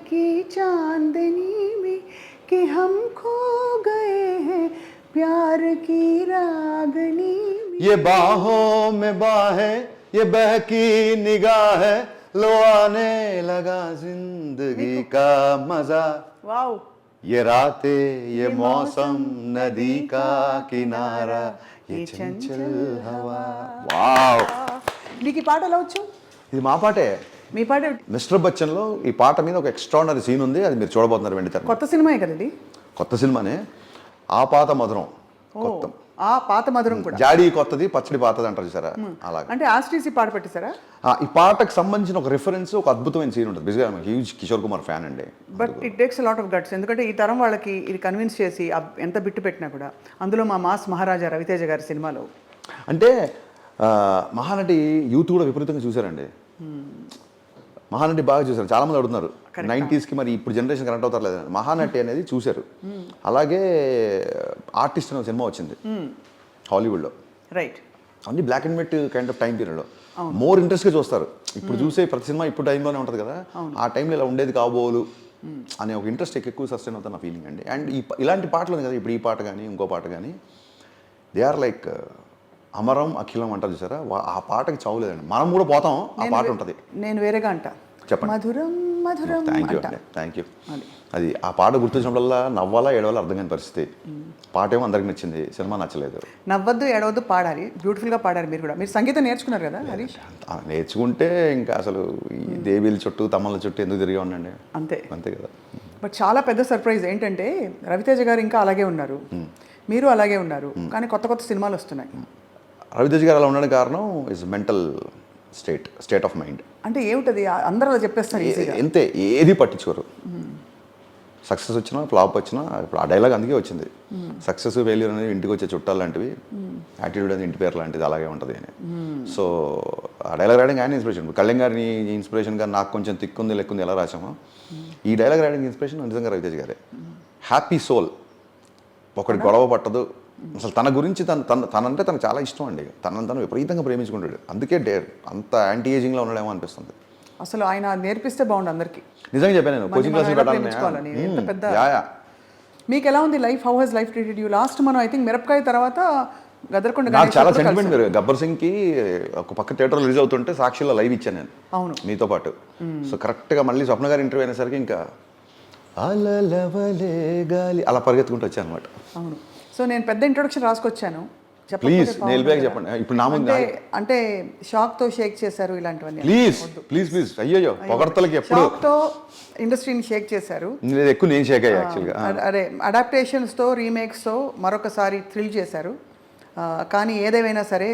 की चांदनी में कि हम खो गए हैं प्यार की रागनी में। ये बाहों में बाहें ये बहकी निगाह है लो आने लगा जिंदगी का मजा వావ్ ये रातें ये मौसम नदी का किनारा ये चंचल हवा वाव నీకు ఈ పాట ఎలా వచ్చు? ఇది మా పాటే మీ పాట మిస్టర్ బచ్చన్లో ఈ పాట మీద ఒక ఎక్స్ట్రాడినరీ సీన్ ఉంది అది మీరు చూడబోతున్నారు వెండి తెర కొత్త సినిమాయే కదా ఇది? కొత్త సినిమానే ఆ పాత మధురం కొత్త ఆ పాత మధురం కూడా జాడీ కొత్తది పచ్చడి పాతది అంటారు చూసారా అలాగే అంటే ఆస్టీసీ పాట పెట్టేశారా? ఈ పాటకు సంబంధించిన ఒక రిఫరెన్స్ ఒక అద్భుతమైన సీన్ ఉంటుంది బిజిగా హ్యూజ్ కిషోర్ కుమార్ ఫ్యాన్ అండి but it takes lot of guts ఎందుకంటే ఈ తరం వాళ్ళకి ఇది కన్విన్స్ చేసి ఎంత బిట్టు పెట్టినా కూడా అందులో మా మాస్ మహారాజా రవితేజ గారి సినిమాలో అంటే మహానటి యూత్ కూడా విపరీతంగా చూశారండి మహానటి బాగా చూశారు చాలా మంది అడుగుతున్నారు 90s మరి ఇప్పుడు జనరేషన్ కనెక్ట్ అవుతారు లేదా మహానటి అనేది చూశారు అలాగే ఆర్టిస్ట్ అనే సినిమా వచ్చింది హాలీవుడ్లో రైట్ అన్ని black and white kind of time పీరియడ్లో మోర్ ఇంట్రెస్ట్గా చూస్తారు ఇప్పుడు చూసే ప్రతి సినిమా ఇప్పుడు టైంలోనే ఉంటుంది కదా ఆ టైంలో ఇలా ఉండేది కాబోలు అనే ఒక ఇంట్రెస్ట్ ఎక్కువ సస్టైన్ అవుతుంది నా ఫీలింగ్ అండి అండ్ ఇలాంటి పాటలు ఉంది కదా ఇప్పుడు ఈ పాట కానీ ఇంకో పాట కానీ దే ఆర్ లైక్ అమరం అఖిలం అంటారు చూసారా ఆ పాటకి చావులేదండి మనం కూడా పోతాం ఆ పాట ఉంటుంది నేను వేరేగా అంట చెప్పండి మధురం మధురం థ్యాంక్ యూ అండి థ్యాంక్ యూ అది ఆ పాట గుర్తొచ్చినప్పుడల్లా నవ్వాలా ఏడవాలా అర్థం కాని పరిస్థితి పాట ఏమో అందరికి నచ్చింది సినిమా నచ్చలేదు నవ్వద్దు ఏడవద్దు పాడాలి బ్యూటిఫుల్గా పాడారు మీరు కూడా మీరు సంగీతం నేర్చుకున్నారు కదా హరీష్ నేర్చుకుంటే ఇంకా అసలు ఈ దేవీల చుట్టూ తమ్మల చుట్టూ ఎందుకు తిరిగి ఉండండి అంతే అంతే కదా బట్ చాలా పెద్ద సర్ప్రైజ్ ఏంటంటే రవితేజ గారు ఇంకా అలాగే ఉన్నారు మీరు అలాగే ఉన్నారు కానీ కొత్త కొత్త సినిమాలు వస్తున్నాయి రవితేజ గారు అలా ఉండడానికి కారణం is mental state of mind అంటే ఏమిటది అందరూ అలా చెప్పేస్తారు ఎంతే ఏది పట్టించుకోరు సక్సెస్ వచ్చినా ఫ్లాప్ వచ్చినా ఇప్పుడు ఆ డైలాగ్ అందుకే వచ్చింది సక్సెస్ ఫెయిల్యూర్ అనేది ఇంటికి వచ్చే చుట్టాలు లాంటివి యాటిట్యూడ్ అనేది ఇంటి పేరు లాంటిది అలాగే ఉంటుంది అని సో ఆ డైలాగ్ రాయడానికి ఆయన ఇన్స్పిరేషన్ కళ్యాణ్ గారిని ఇన్స్పిరేషన్గా నాకు కొంచెం తిక్కుంది లెక్కుంది ఎలా రాసామో ఈ డైలాగ్ రాయడానికి ఇన్స్పిరేషన్ నిజంగా రవితేజ గారే హ్యాపీ సోల్ ఒకటి గొడవ పట్టదు అసలు తన గురించి తనంటే తనకు చాలా ఇష్టం అండి తను విపరీతంగా ప్రేమించుకుంటాడు అందుకే అంత యాంటీ ఏజింగ్లో ఉండడేమో అనిపిస్తుంది అసలు ఆయన నేర్పిస్తే బాగుండు అందరికి నిజంగా చెప్పాను నేను కోచింగ్ క్లాస్ మీకు ఎలా ఉంది life how has life treated you last మనం ఐ థింక్ మిరపకాయ తర్వాత గదర్కొండ నాకు చాలా సెంటిమెంట్ మీరు గబ్బర్ సింగ్కి ఒక పక్క థియేటర్ రిలీజ్ అవుతుంటే సాక్షిలో లైవ్ ఇచ్చాను నేను అవును మీతో పాటు సో కరెక్ట్గా మళ్ళీ స్వప్న గారి ఇంటర్వ్యూ అయినసరికి ఇంకా అలలవలే గాలి అలా పరిగెత్తుకుంటూ వచ్చాను అనమాట అవును సో నేను పెద్ద ఇంట్రొడక్షన్ రాసుకొచ్చాను ప్లీజ్ చెప్పండి ఇప్పుడు నా ముందు అంటే షాక్ తో షేక్ చేశారు ఇలాంటివన్నీ ప్లీజ్ అయ్యో పొగడ్తలకి ఎప్పుడు తో ఇండస్ట్రీని షేక్ చేశారు ఎక్కువ నేను షేక్ అయ్యా యాక్చువల్గా అదే అడాప్టేషన్స్ తో రీమేక్స్ తో మరొకసారి థ్రిల్ చేశారు కానీ ఏదేమైనా సరే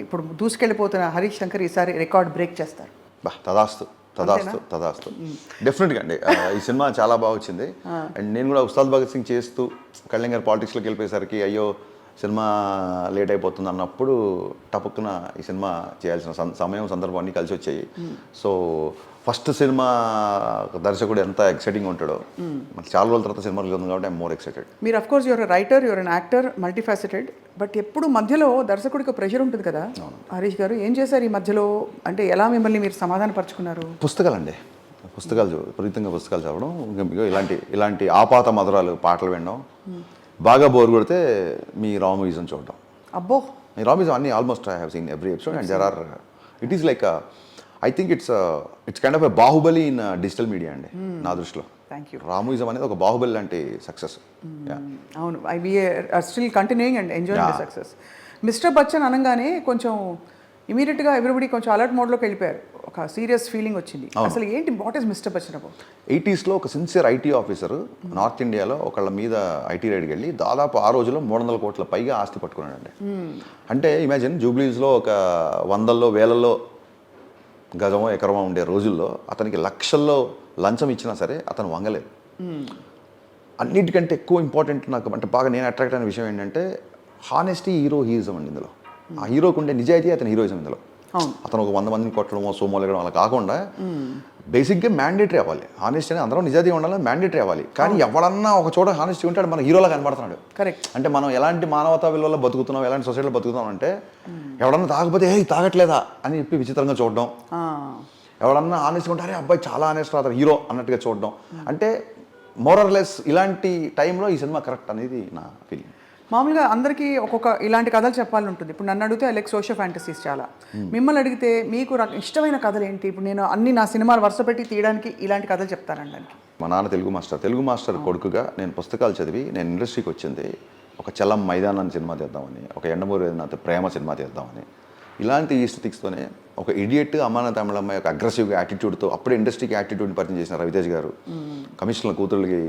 ఇప్పుడు దూసుకెళ్ళిపోతున్న హరీష్ శంకర్ ఈసారి రికార్డ్ బ్రేక్ చేస్తారు తదాస్తు డెఫినెట్గా అండి ఈ సినిమా చాలా బాగా వచ్చింది అండ్ నేను కూడా ఉస్తాద్ భగత్ సింగ్ చేస్తూ కళ్యాణ్ గారు పాలిటిక్స్లోకి వెళ్ళిపోయేసరికి అయ్యో సినిమా లేట్ అయిపోతుంది అన్నప్పుడు టపుక్కున ఈ సినిమా చేయాల్సిన సమయం సందర్భం అన్నీ కలిసి వచ్చాయి సో ఫస్ట్ సినిమా దర్శకుడు ఎంత ఎక్సైటింగ్ ఉంటాడో మనకి చాలా రోజుల తర్వాత సినిమా రిలీజ్ ఉంది కాబట్టి ఐఎమ్ మోర్ ఎక్సైటెడ్ మీరు of course your writer your an actor multifaceted but ఎప్పుడు మధ్యలో దర్శకుడికి ప్రెషర్ ఉంటుంది కదా హరీష్ గారు ఏం చేశారు ఈ మధ్యలో అంటే ఎలా మిమ్మల్ని మీరు సమాధానపరుచుకున్నారు పుస్తకాలు విపరీతంగా పుస్తకాలు చదవడం ఇలాంటి ఆపాత మధురాలు పాటలు వినడం బాగా బోర్ కొడితే మీ రా మూవీస్ అని చూడడం అబ్బో మీ రా మూవీస్ అన్ని almost I have seen every episode and there are it is like I think it's kind of a Baahubali in digital media అండి నా దృష్టిలో థ్యాంక్ యూ రామూయిజం అనేది ఒక బాహుబలి లాంటి సక్సెస్ అవును we are still continuing and enjoying the success mister Bachchan అనగానే కొంచెం ఇమీడియట్గా ఎవ్రీబడి కొంచెం అలర్ట్ మోడ్లోకి వెళ్ళిపోయారు ఒక సీరియస్ ఫీలింగ్ వచ్చింది అసలు ఏంటి what is mister Bachchan about 80s ఒక సిన్సియర్ ఐటీ ఆఫీసర్ నార్త్ ఇండియాలో ఒకళ్ళ మీద ఐటీ రైడ్కి వెళ్ళి దాదాపు ఆ రోజుల్లో 300 కోట్ల పైగా ఆస్తి పట్టుకున్నాడండి అంటే ఇమాజిన్ జూబ్లీస్లో ఒక 100ల్లో 1000ల్లో గజమో ఎకరమో ఉండే రోజుల్లో అతనికి లక్షల్లో లంచం ఇచ్చినా సరే అతను వంగలేదు అన్నిటికంటే ఎక్కువ ఇంపార్టెంట్ నాకు అంటే బాగా నేను అట్రాక్ట్ అయిన విషయం ఏంటంటే హానెస్టీ హీరోయిజం అండి ఇందులో ఆ హీరోకు ఉండే నిజాయితీ అతని హీరోయిజం ఇందులో అతను ఒక 100 మందిని కొట్టడమో సోమోలేయడం అలా కాకుండా బేసిక్గా మ్యాండేటరీ అవ్వాలి హానెస్టీ అని అందరం నిజాయితీ ఉండాలని మ్యాండేటరీ అవ్వాలి కానీ ఎవడన్నా ఒక చోట హానెస్టీ ఉంటే మన హీరోలా కనబడుతున్నాడు కరెక్ట్ అంటే మనం ఎలాంటి మానవతా విలువలో బతుకుతున్నాం ఎలాంటి సొసైటీలో బతుకుతున్నాం అంటే ఎవడన్నా తాగకపోతే ఏ తాగట్లేదా అని చెప్పి విచిత్రంగా చూడడం ఎవడన్నా ఆనెస్ట్గా ఉంటారే అబ్బాయి చాలా ఆనెస్ట్ అతను హీరో అన్నట్టుగా చూడడం, అంటే మోరర్లెస్ ఇలాంటి టైంలో ఈ సినిమా కరెక్ట్ అనేది నా ఫీలింగ్. మామూలుగా అందరికీ ఒక్కొక్క ఇలాంటి కథలు చెప్పాలని ఉంటుంది. ఇప్పుడు నన్ను అడిగితే లైక్ సోషల్ ఫ్యాంటసీస్ చాలా, మిమ్మల్ని అడిగితే మీకు ఇష్టమైన కథలు ఏంటి? ఇప్పుడు నేను అన్ని నా సినిమాలు వరుస పెట్టి తీయడానికి ఇలాంటి కథలు చెప్తానండి. మా నాన్న తెలుగు మాస్టర్ కొడుకుగా నేను పుస్తకాలు చదివి నేను ఇండస్ట్రీకి వచ్చింది ఒక చలం మైదానాన్ని సినిమా తీద్దామని, ఒక ఎండమూరి వేదనాథ్ ప్రేమ సినిమా తీద్దామని, ఇలాంటి ఈస్థెటిక్స్తోనే ఒక ఇడియట్ అమ్మాన తమిళమ్మ యొక్క అగ్రెసివ్గా యాటిట్యూడ్తో అప్పుడే ఇండస్ట్రీకి యాటిట్యూడ్ని పరిచయం చేసిన రవితేజ్ గారు, కమిషనర్ కూతురులకి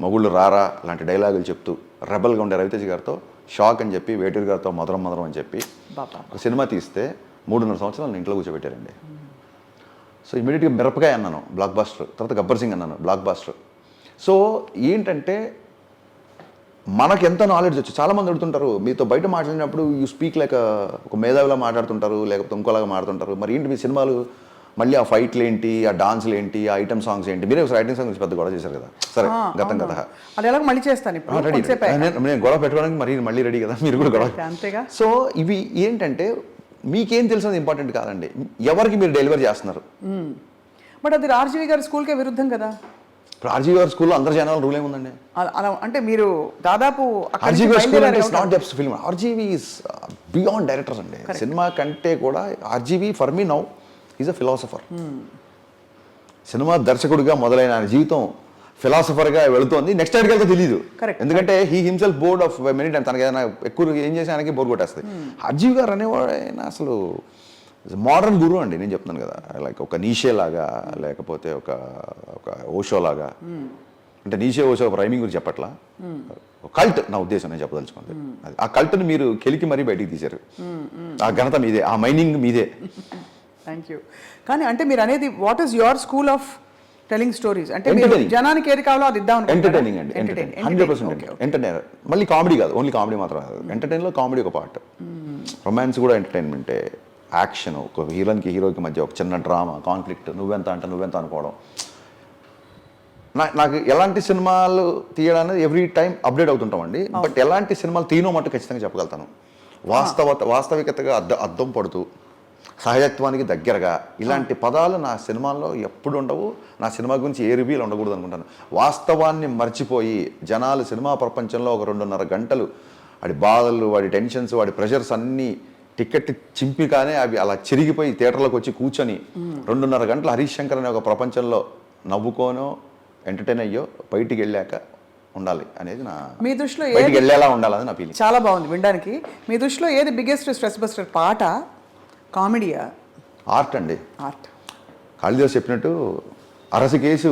మొగుళ్ళు రారా లాంటి డైలాగులు చెప్తూ రెబల్గా ఉండే రవితేజ్ గారితో షాక్ అని చెప్పి వేటూరు గారితో మధురం అని చెప్పి ఒక సినిమా తీస్తే 3.5 సంవత్సరాలు నేను ఇంట్లో కూర్చోబెట్టారండి. సో ఇమీడియట్గా మిరపకాయ అన్నాను, బ్లాక్ బాస్టర్. తర్వాత గబ్బర్ సింగ్ అన్నాను, బ్లాక్ బాస్టర్. సో ఏంటంటే మనకు ఎంత నాలెడ్జ్ వచ్చు. చాలామంది అడుగుతుంటారు మీతో బయట మాట్లాడినప్పుడు యూ స్పీక్ లైక్ ఒక మేధావిలా మాట్లాడుతుంటారు, లేకపోతే ఇంకోలాగా మాట్లాడుతుంటారు, మరి ఏంటి మీ సినిమాలు మళ్ళీ ఆ ఫైట్లు ఏంటి, ఆ డాన్స్లు ఏంటి, ఆ ఐటమ్ సాంగ్స్ ఏంటి? మీరే ఒకసారి ఐటమ్ సాంగ్స్ పెద్ద గొడవ చేశారు కదా. సరే గతం కదా, అది ఎలాగో మళ్ళీ చేస్తాను ఇప్పుడు. నేను గొడవ పెట్టుకోవడానికి మళ్ళీ రెడీ కదా, మీరు కూడా గొడవ. అంతేగా. సో ఇవి ఏంటంటే మీకేం తెలిసినది ఇంపార్టెంట్ కాదండి, ఎవరికి మీరు డెలివరీ చేస్తున్నారు. బట్ అది ఆర్జీవి గారి స్కూల్కే విరుద్ధం కదా. ఇప్పుడు ఆర్జీవి గారి స్కూల్లో అందరి జనాలు రూల్ ఏముందండి? అలా అంటే మీరు దాదాపు ఆర్జీవి గారి స్కూల్ అంటే not just film, RGV is beyond directors అండి. సినిమా కంటే కూడా RGV for me now is a philosopher. Cinema దర్శకుడిగా మొదలైన ఆయన జీవితం ఫిలాసఫర్గా వెళుతోంది. నెక్స్ట్ ఎక్కడికి వెళ్తే తెలియదు, ఎందుకంటే he himself board of many time. తనకి ఏదైనా ఎక్కువ ఏం చేసి ఆయనకి బోర్ కొట్టేస్తుంది. ఆర్జీవి గారు అనేవాడు ఆయన అసలు మోడర్న్ గురువు అండి. నేను చెప్తున్నాను కదా, లైక్ ఒక నీషే లాగా, లేకపోతే ఒక ఓషో లాగా. అంటే నీషే ఓషో రైమింగ్ గురించి చెప్పట్లా, కల్ట్ నా ఉద్దేశం నేను చెప్పదలుచుకుంది. ఆ కల్ట్ని మీరు కెలికి మరీ బయటికి తీశారు. ఆ ఘనత మీదే, ఆ మైనింగ్ మీదే. Thank you. కానీ అంటే మీరు అనేది what is your school of telling stories? అంటే జనానికి ఏది కావాలో అది ఇద్దాం. ఎంటర్టైనింగ్ అండి, 100% ఎంటర్టైనర్. మళ్ళీ కామెడీ కాదు, ఓన్లీ కామెడీ మాత్రం కాదు. ఎంటర్టైన్లో కామెడీ ఒక పార్ట్, రొమాన్స్ కూడా ఎంటర్టైన్మెంటే, యాక్షన్, ఒక హీరోకి మధ్య ఒక చిన్న డ్రామా, కాన్ఫ్లిక్ట్, నువ్వెంత అనుకోవడం. నాకు ఎలాంటి సినిమాలు తీయడానికి ఎవ్రీ టైం అప్డేట్ అవుతుంటామండి. బట్ ఎలాంటి సినిమాలు తీయనో మట్టు ఖచ్చితంగా చెప్పగలుగుతాను. వాస్తవికతగా అద్దం పడుతూ సహజత్వానికి దగ్గరగా ఇలాంటి పదాలు నా సినిమాల్లో ఎప్పుడు ఉండవు. నా సినిమా గురించి ఏ రివ్యూలు ఉండకూడదు అనుకుంటాను. వాస్తవాన్ని మర్చిపోయి జనాలు సినిమా ప్రపంచంలో ఒక 2.5 గంటలు వాడి బాధలు, వాడి టెన్షన్స్, వాడి ప్రెషర్స్ అన్నీ టికెట్ చింపిగానే అవి అలా చిరిగిపోయి థియేటర్లోకి వచ్చి కూర్చొని 2.5 గంటలు హరీష్ శంకర్ అనే ఒక ప్రపంచంలో నవ్వుకోనో ఎంటర్టైన్ అయ్యో బయటికి వెళ్ళాక ఉండాలి అనేది నా, మీ దృష్టిలో బయటికి వెళ్ళేలా ఉండాలని నా ఫీలింగ్. చాలా బాగుంది వినడానికి. మీ దృష్టిలో ఏది బిగ్గెస్ట్ స్ట్రెస్ బస్టర్, పాట, కామెడీయా, ఆర్ట్ అండి? ఆర్ట్. కాళిదాస్ చెప్పినట్టు అరసి కేసు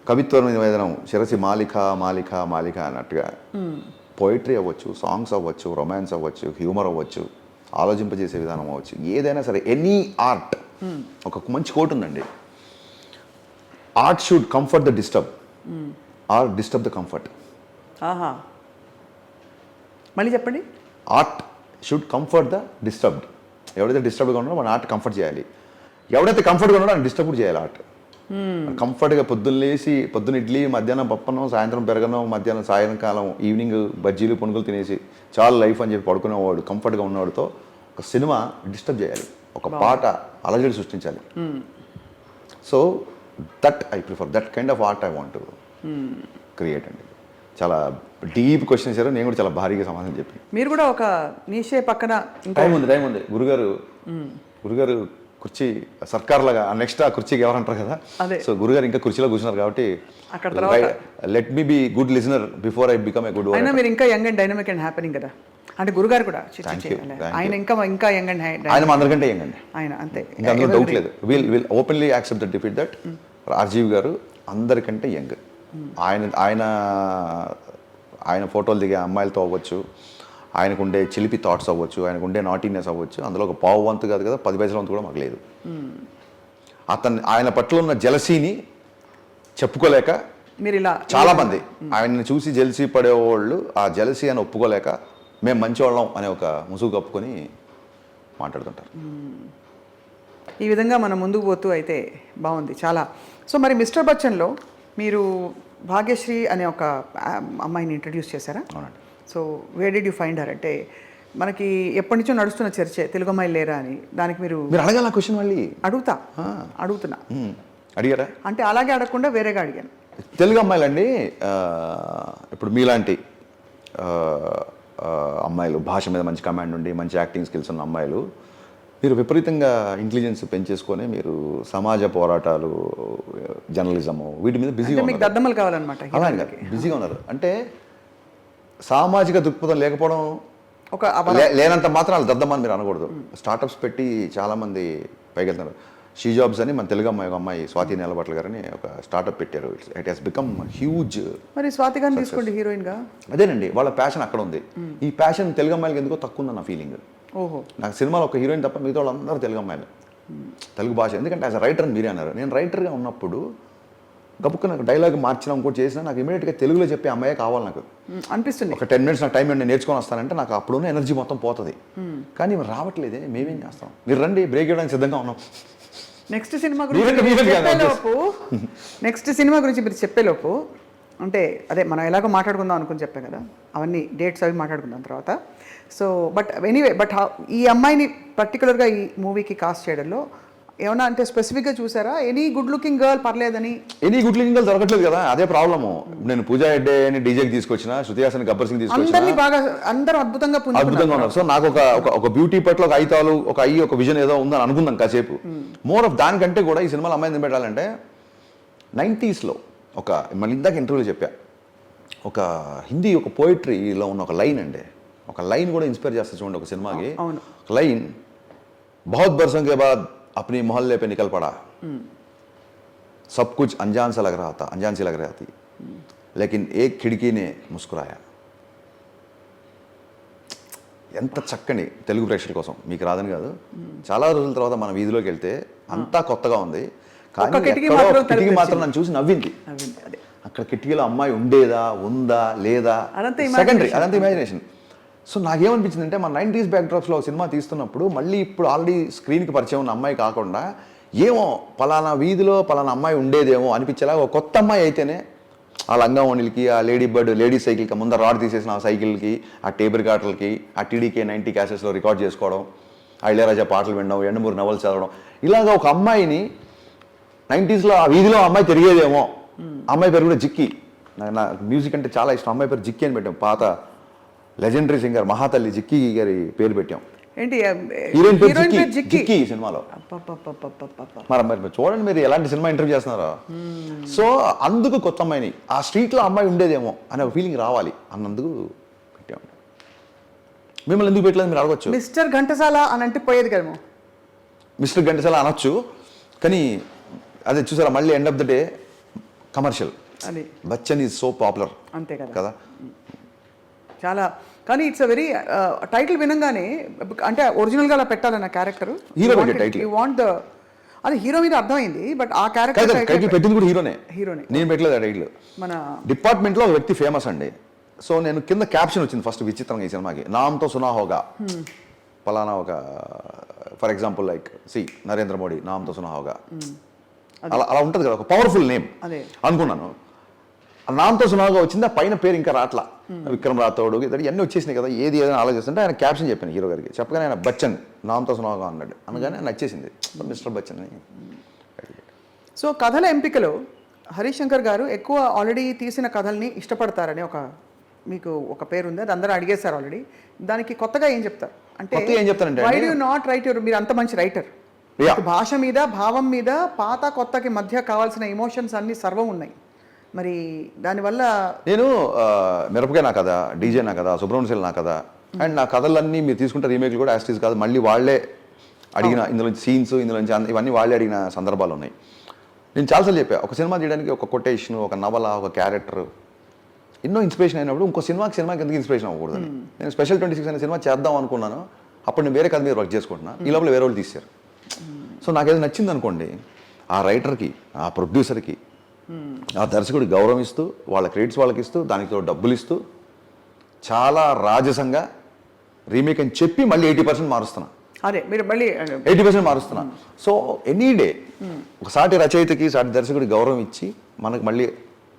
కవిత్వం నివేదనం శిరసి మాలిక మాలిక మాలిక అన్నట్టుగా పోయిటరీ అవ్వచ్చు, సాంగ్స్ అవ్వచ్చు, రొమాన్స్ అవ్వచ్చు, హ్యూమర్ అవ్వచ్చు, ఆలోచింపజేసే విధానం అవ్వచ్చు, ఏదైనా సరే ఎనీ ఆర్ట్. ఒక మంచి కోట్ ఉందండి, art should comfort the disturb or disturb the comfort. ఆహా, మళ్ళీ చెప్పండి. Art should comfort the disturbed. ఎవడైతే డిస్టర్బ్గా ఉన్నాడో మన ఆర్ట్ కంఫర్ట్ చేయాలి, ఎవడైతే కంఫర్ట్గా ఉన్నాడో ఆయన డిస్టర్బ్ చేయాలి ఆర్ట్. కంఫర్ట్గా పొద్దున్న ఇడ్లీ, మధ్యాహ్నం పప్పనం, సాయంత్రం పెరగనం, మధ్యాహ్నం సాయంకాలం ఈవినింగ్ బజ్జీలు పునుగులు తినేసి చాలా లైఫ్ అని చెప్పి పడుకునేవాడు కంఫర్ట్గా ఉన్నవాడితో ఒక సినిమా డిస్టర్బ్ చేయాలి, ఒక పాట అలజడి సృష్టించాలి. So that I prefer, that kind of art I want to create అండి. చాలా డీప్ క్వశ్చన్ ఇచ్చారు, నేను కూడా చాలా భారీగా సమాధానం చెప్పి. మీరు కూడా ఒక నీషే పక్కన టైం ఉంది. గురుగారు కుర్చీ సర్కార్ లాగా నెక్స్ట్ ఆ కుర్చీకి ఎవరంటారు కదా, సో గురుగారు ఇంకా కుర్చీలో కూర్చున్నారు కాబట్టి let me be good listener before I become a good. అయినా మీరు ఇంకా young and dynamic and happening కదా. అంటే గురుగారు కూడా ఆయన ఇంకా యంగ్ అండ్ ఆయన అందరికంటే యంగ్ అండి, ఆయన అంతే, ఇంకా అందులో డౌట్ లేదు. Will openly accept the defeat that RGV గారు అందరికంటే యంగ్. ఆయన ఫోటోలు దిగే అమ్మాయిలతో అవ్వచ్చు, ఆయనకుండే చిలిపి థాట్స్ అవ్వచ్చు, ఆయనకుండే నాటీనెస్ అవ్వచ్చు, అందులో ఒక పావు వంతు కాదు కదా 10 పైసల వంతు కూడా మాకు లేదు. ఆయన పట్ల ఉన్న జెలసీని చెప్పుకోలేక మీరు ఇలా చాలామంది ఆయన్ని చూసి జెలసీ పడేవాళ్ళు ఆ జెలసీ అని ఒప్పుకోలేక మేము మంచివాళ్ళం అనే ఒక ముసుగు కప్పుకొని మాట్లాడుతుంటారు. ఈ విధంగా మనం ముందుకు పోతూ అయితే బాగుంది చాలా. సో మరి మిస్టర్ బచ్చన్లో మీరు భాగ్యశ్రీ అనే ఒక అమ్మాయిని ఇంట్రడ్యూస్ చేశారా? అవునండి. So where did you find her? అంటే మనకి ఎప్పటి నుంచో నడుస్తున్న చర్చే తెలుగు అమ్మాయిలు లేరా అని. దానికి మీరు అడగాల క్వశ్చన్ మళ్ళీ అడుగుతున్నా. అడిగారా? అంటే అలాగే అడగకుండా వేరేగా అడిగాను. తెలుగు అమ్మాయిలండి, ఇప్పుడు మీలాంటి అమ్మాయిలు, భాష మీద మంచి కమాండ్ ఉండి మంచి యాక్టింగ్ స్కిల్స్ ఉన్న అమ్మాయిలు, మీరు విపరీతంగా ఇంటెలిజెన్స్ పెంచేసుకొని మీరు సమాజ పోరాటాలు, జర్నలిజము వీటి మీద బిజీగా మీకు దద్దమ్మలు కావాలన్నమాట. అలాగే బిజీగా ఉన్నారు. అంటే సామాజిక దృక్పథం లేకపోవడం లేనంత మాత్రం వాళ్ళు దద్దమ్మని మీరు అనకూడదు. స్టార్టప్స్ పెట్టి చాలామంది పైకి వెళ్తున్నారు. షీ జాబ్స్ అని మన తెలుగు అమ్మాయి, ఒక అమ్మాయి స్వాతి నేలబట్ల గారని ఒక స్టార్టప్ పెట్టారు. It has become huge. మరి స్వాతి గారిని తీసుకోండి హీరోయిన్గా. అదేనండి, వాళ్ళ ప్యాషన్ అక్కడ ఉంది. ఈ ప్యాషన్ తెలుగు అమ్మాయిలకి ఎందుకో తక్కువ ఉందన్న ఫీలింగ్. ఓహో, నాకు సినిమాలో ఒక హీరోయిన్ తప్ప మిగతా వాళ్ళందరూ తెలుగు అమ్మాయిలు, తెలుగు భాష. ఎందుకంటే యాజ్ అ రైటర్ మీరే అన్నారు, నేను రైటర్గా ఉన్నప్పుడు గబుక్క నాకు డైలాగ్ మార్చినా ఇంకోటి చేసినా నాకు ఇమీడియట్గా తెలుగులో చెప్పే అమ్మాయే కావాలి నాకు అనిపిస్తుంది. ఒక 10 minutes నాకు టైం నేను నేర్చుకొని వస్తానంటే నాకు అప్పుడున్న ఎనర్జీ మొత్తం పోతుంది. కానీ మీరు రావట్లేదే, మేమేం చేస్తాం? మీరు రండి, బ్రేక్ ఇవ్వడానికి సిద్ధంగా ఉన్నాం. నెక్స్ట్ సినిమా గురించి మీరు చెప్పేలోపు అంటే అదే మనం ఎలాగో మాట్లాడుకుందాం అనుకుని చెప్పాను కదా, అవన్నీ డేట్స్ అవి మాట్లాడుకుందాం తర్వాత. సో బట్ ఎనీవే, బట్ ఈ అమ్మాయిని పర్టికులర్గా ఈ మూవీకి కాస్ట్ చేయడంలో ఏమన్నా అంటే స్పెసిఫిక్గా చూసారా? ఎనీ గుడ్ లుకింగ్ గర్ల్ పర్లేదని? ఎనీ గుడ్ లుకింగ్ గర్ల్ దొరకట్లేదు కదా, అదే ప్రాబ్లము. నేను పూజా హెగ్డే అని డీజేకి తీసుకొచ్చిన, శృతి హాసన్, గబ్బర్ సింగ్ తీసుకొచ్చిన, బాగా అందరూ అద్భుతంగా ఉన్నారు. సో నాకు ఒక బ్యూటీ పట్ల ఒక ఐతాలు, ఒక విజన్ ఏదో ఉందని అనుకుందాం కాసేపు. మోర్ ఆఫ్ దానికంటే కూడా ఈ సినిమాలో అమ్మాయిని పెట్టాలంటే 90sలో ఒక, మళ్ళీ ఇందాక ఇంటర్వ్యూలో చెప్పా, ఒక హిందీ ఒక పోయిటరీలో ఉన్న ఒక లైన్ అండి, ఒక లైన్ కూడా ఇన్స్పైర్ చేస్తా చూడండి ఒక సినిమాకి. లైన్, బహుత్ బర్సోं के बाद अपनी मोहल्ले पे निकल पड़ा, सब कुछ अनजान सा लग रहा था, अनजान सी लग रही थी, लेकिन एक खिड़की ने मुस्कुराया. ఎంత చక్కని తెలుగు ప్రేక్షకుల కోసం, మీకు రాదని కాదు, చాలా రోజుల తర్వాత మన వీధిలోకి వెళ్తే అంతా కొత్తగా ఉంది, కానీ కిటికీ మాత్రం నన్ను చూసి నవ్వింది. అక్కడ కిటికీలో అమ్మాయి ఉండేదా, ఉందా, లేదా, సెకండరీ, అదంతా ఇమాజినేషన్. సో నాకేమనిపించింది అంటే, మన 90s బ్యాక్డ్రాప్స్లో ఒక సినిమా తీస్తున్నప్పుడు మళ్ళీ ఇప్పుడు ఆల్రెడీ స్క్రీన్కి పరిచయం ఉన్న అమ్మాయి కాకుండా, ఏమో పలానా వీధిలో పలానా అమ్మాయి ఉండేదేమో అనిపించేలా ఒక కొత్త అమ్మాయి అయితేనే, ఆ లంగావణిలకి, ఆ లేడీ బర్డ్ లేడీ సైకిల్కి ముందర రాడ్ తీసేసిన ఆ సైకిల్కి, ఆ టేబుల్ కాటర్లకి, ఆ టీడీకే 90 క్యాసెట్స్లో రికార్డ్ చేసుకోవడం, ఆ ఇళయరాజా పాటలు వినడం, ఎండమూరి నవలు చదవడం, ఇలాగ ఒక అమ్మాయిని 90sలో ఆ వీధిలో అమ్మాయి తిరిగేదేమో. అమ్మాయి పేరు కూడా జిక్కి, నా మ్యూజిక్ అంటే చాలా ఇష్టం. అమ్మాయి పేరు జిక్కి అని పెట్టాం, పాత లెజెండరీ సింగర్ మహాతల్లి జిక్కి గారి పేరు పెట్టాం. ఏంటి హీరోయిన్ పేరు జిక్కి ఈ సినిమాలో. మరి చూడండి మీరు ఎలాంటి సినిమా ఇంటర్వ్యూ చేస్తున్నారో. సో అందుకు కొత్త అమ్మాయిని, ఆ స్ట్రీట్లో అమ్మాయి ఉండేదేమో అనే ఒక ఫీలింగ్ రావాలి అన్నందుకు పెట్టాం. మిమ్మల్ని ఎందుకు పెట్టలేదు మీరు అడగచ్చు. మిస్టర్ ఘంటసాల అని అంటే పోయేది కదేమో. మిస్టర్ ఘంటసాల అనొచ్చు, కానీ అదే చూసారా మళ్ళీ end of the day commercial. Bachchan is so popular, అంతే కదా. చాలా, కానీ ఇట్స్ అ వెరీ టైటిల్ వినంగానే అంటే ఒరిజినల్గా అలా పెట్టాలన్న character hero title want the, అది హీరో మీద అర్థమైంది. బట్ ఆ క్యారెక్టర్ టైటిల్ పెట్టింది కూడా హీరోనే, నేను పెట్టలేదు ఆ టైటిల్. మన డిపార్ట్మెంట్లో ఒక వ్యక్తి ఫేమస్ అండి. సో నేను కింద క్యాప్షన్ వచ్చింది ఫస్ట్ విచిత్రంగా ఈ సినిమాకి, నామ్తో సునా హోగా, పలానా ఒక for example like Narendra Modi, నామ్తో సునా హోగా, అలా ఉంటుంది కదా, ఒక పవర్ఫుల్ నేమ్ అనుకున్నాను. నామ్తో సునాగా వచ్చింది, ఆ పైన పేరు ఇంకా రాట్లా, విక్రమ్ రాథోడ్ ఇవన్నీ వచ్చేసినాయి కదా, ఏది ఏదైనా ఆలోచిస్తుంటే ఆయన క్యాప్షన్ చెప్పాను హీరో గారికి, చెప్పగానే ఆయన బచ్చన్ నామ్తో సునాగా అన్నాడు, అనగానే ఆయన నచ్చేసింది మిస్టర్ బచ్చన్ అని. సో కథల ఎంపికలో హరీష్ శంకర్ గారు ఎక్కువ ఆల్రెడీ తీసిన కథల్ని ఇష్టపడతారని మీకు ఒక పేరు ఉంది, అది అందరూ అడిగేశారు ఆల్రెడీ. దానికి కొత్తగా ఏం చెప్తారు అంటే, ఏం చెప్తారంటే, why do you not write your, మీరు అంత మంచి రైటర్, భాష మీద, భావం మీద, పాత కొత్తకి మధ్య కావాల్సిన ఎమోషన్స్ అన్ని సర్వం ఉన్నాయి, మరి దానివల్ల నేను మిరపకాయ నా కథ, డీజే నా కథ, సుబ్రహ్మణ్యం నా కథ, అండ్ నా కథలన్నీ మీరు తీసుకుంటే రీమేక్లు కూడా యాస్టీస్ కాదు, మళ్ళీ వాళ్ళే అడిగిన ఇందులో సీన్స్, ఇందులో ఇవన్నీ వాళ్ళే అడిగిన సందర్భాలు ఉన్నాయి. నేను చాలాసార్లు చెప్పా, ఒక సినిమా తీయడానికి ఒక కొటేషన్, ఒక నవల, ఒక క్యారెక్టర్ ఎన్నో ఇన్స్పిరేషన్ అయినప్పుడు ఇంకో సినిమాకి ఎందుకు ఇన్స్పిరేషన్ అవ్వకూడదని నేను స్పెషల్ 26 అనే సినిమా చేద్దాం అనుకున్నాను. అప్పుడు నేను వేరే కథ మీద వర్క్ చేసుకుంటున్నా, ఈ లోపల వేరే వాళ్ళు తీశారు. సో నాకు ఏదో నచ్చింది అనుకోండి, ఆ రైటర్కి, ఆ ప్రొడ్యూసర్కి, ఆ దర్శకుడికి గౌరవం ఇస్తూ, వాళ్ళ క్రెడిట్స్ వాళ్ళకి ఇస్తూ, దానికి డబ్బులు ఇస్తూ, చాలా రాజసంగా రీమేక్ అని చెప్పి మళ్ళీ 80% మారుస్తున్నా. అదే మీరు మళ్ళీ 80% మారుస్తున్నా. సో ఎనీ డే ఒక సాటి రచయితకి, సాటి దర్శకుడికి గౌరవం ఇచ్చి, మనకు మళ్ళీ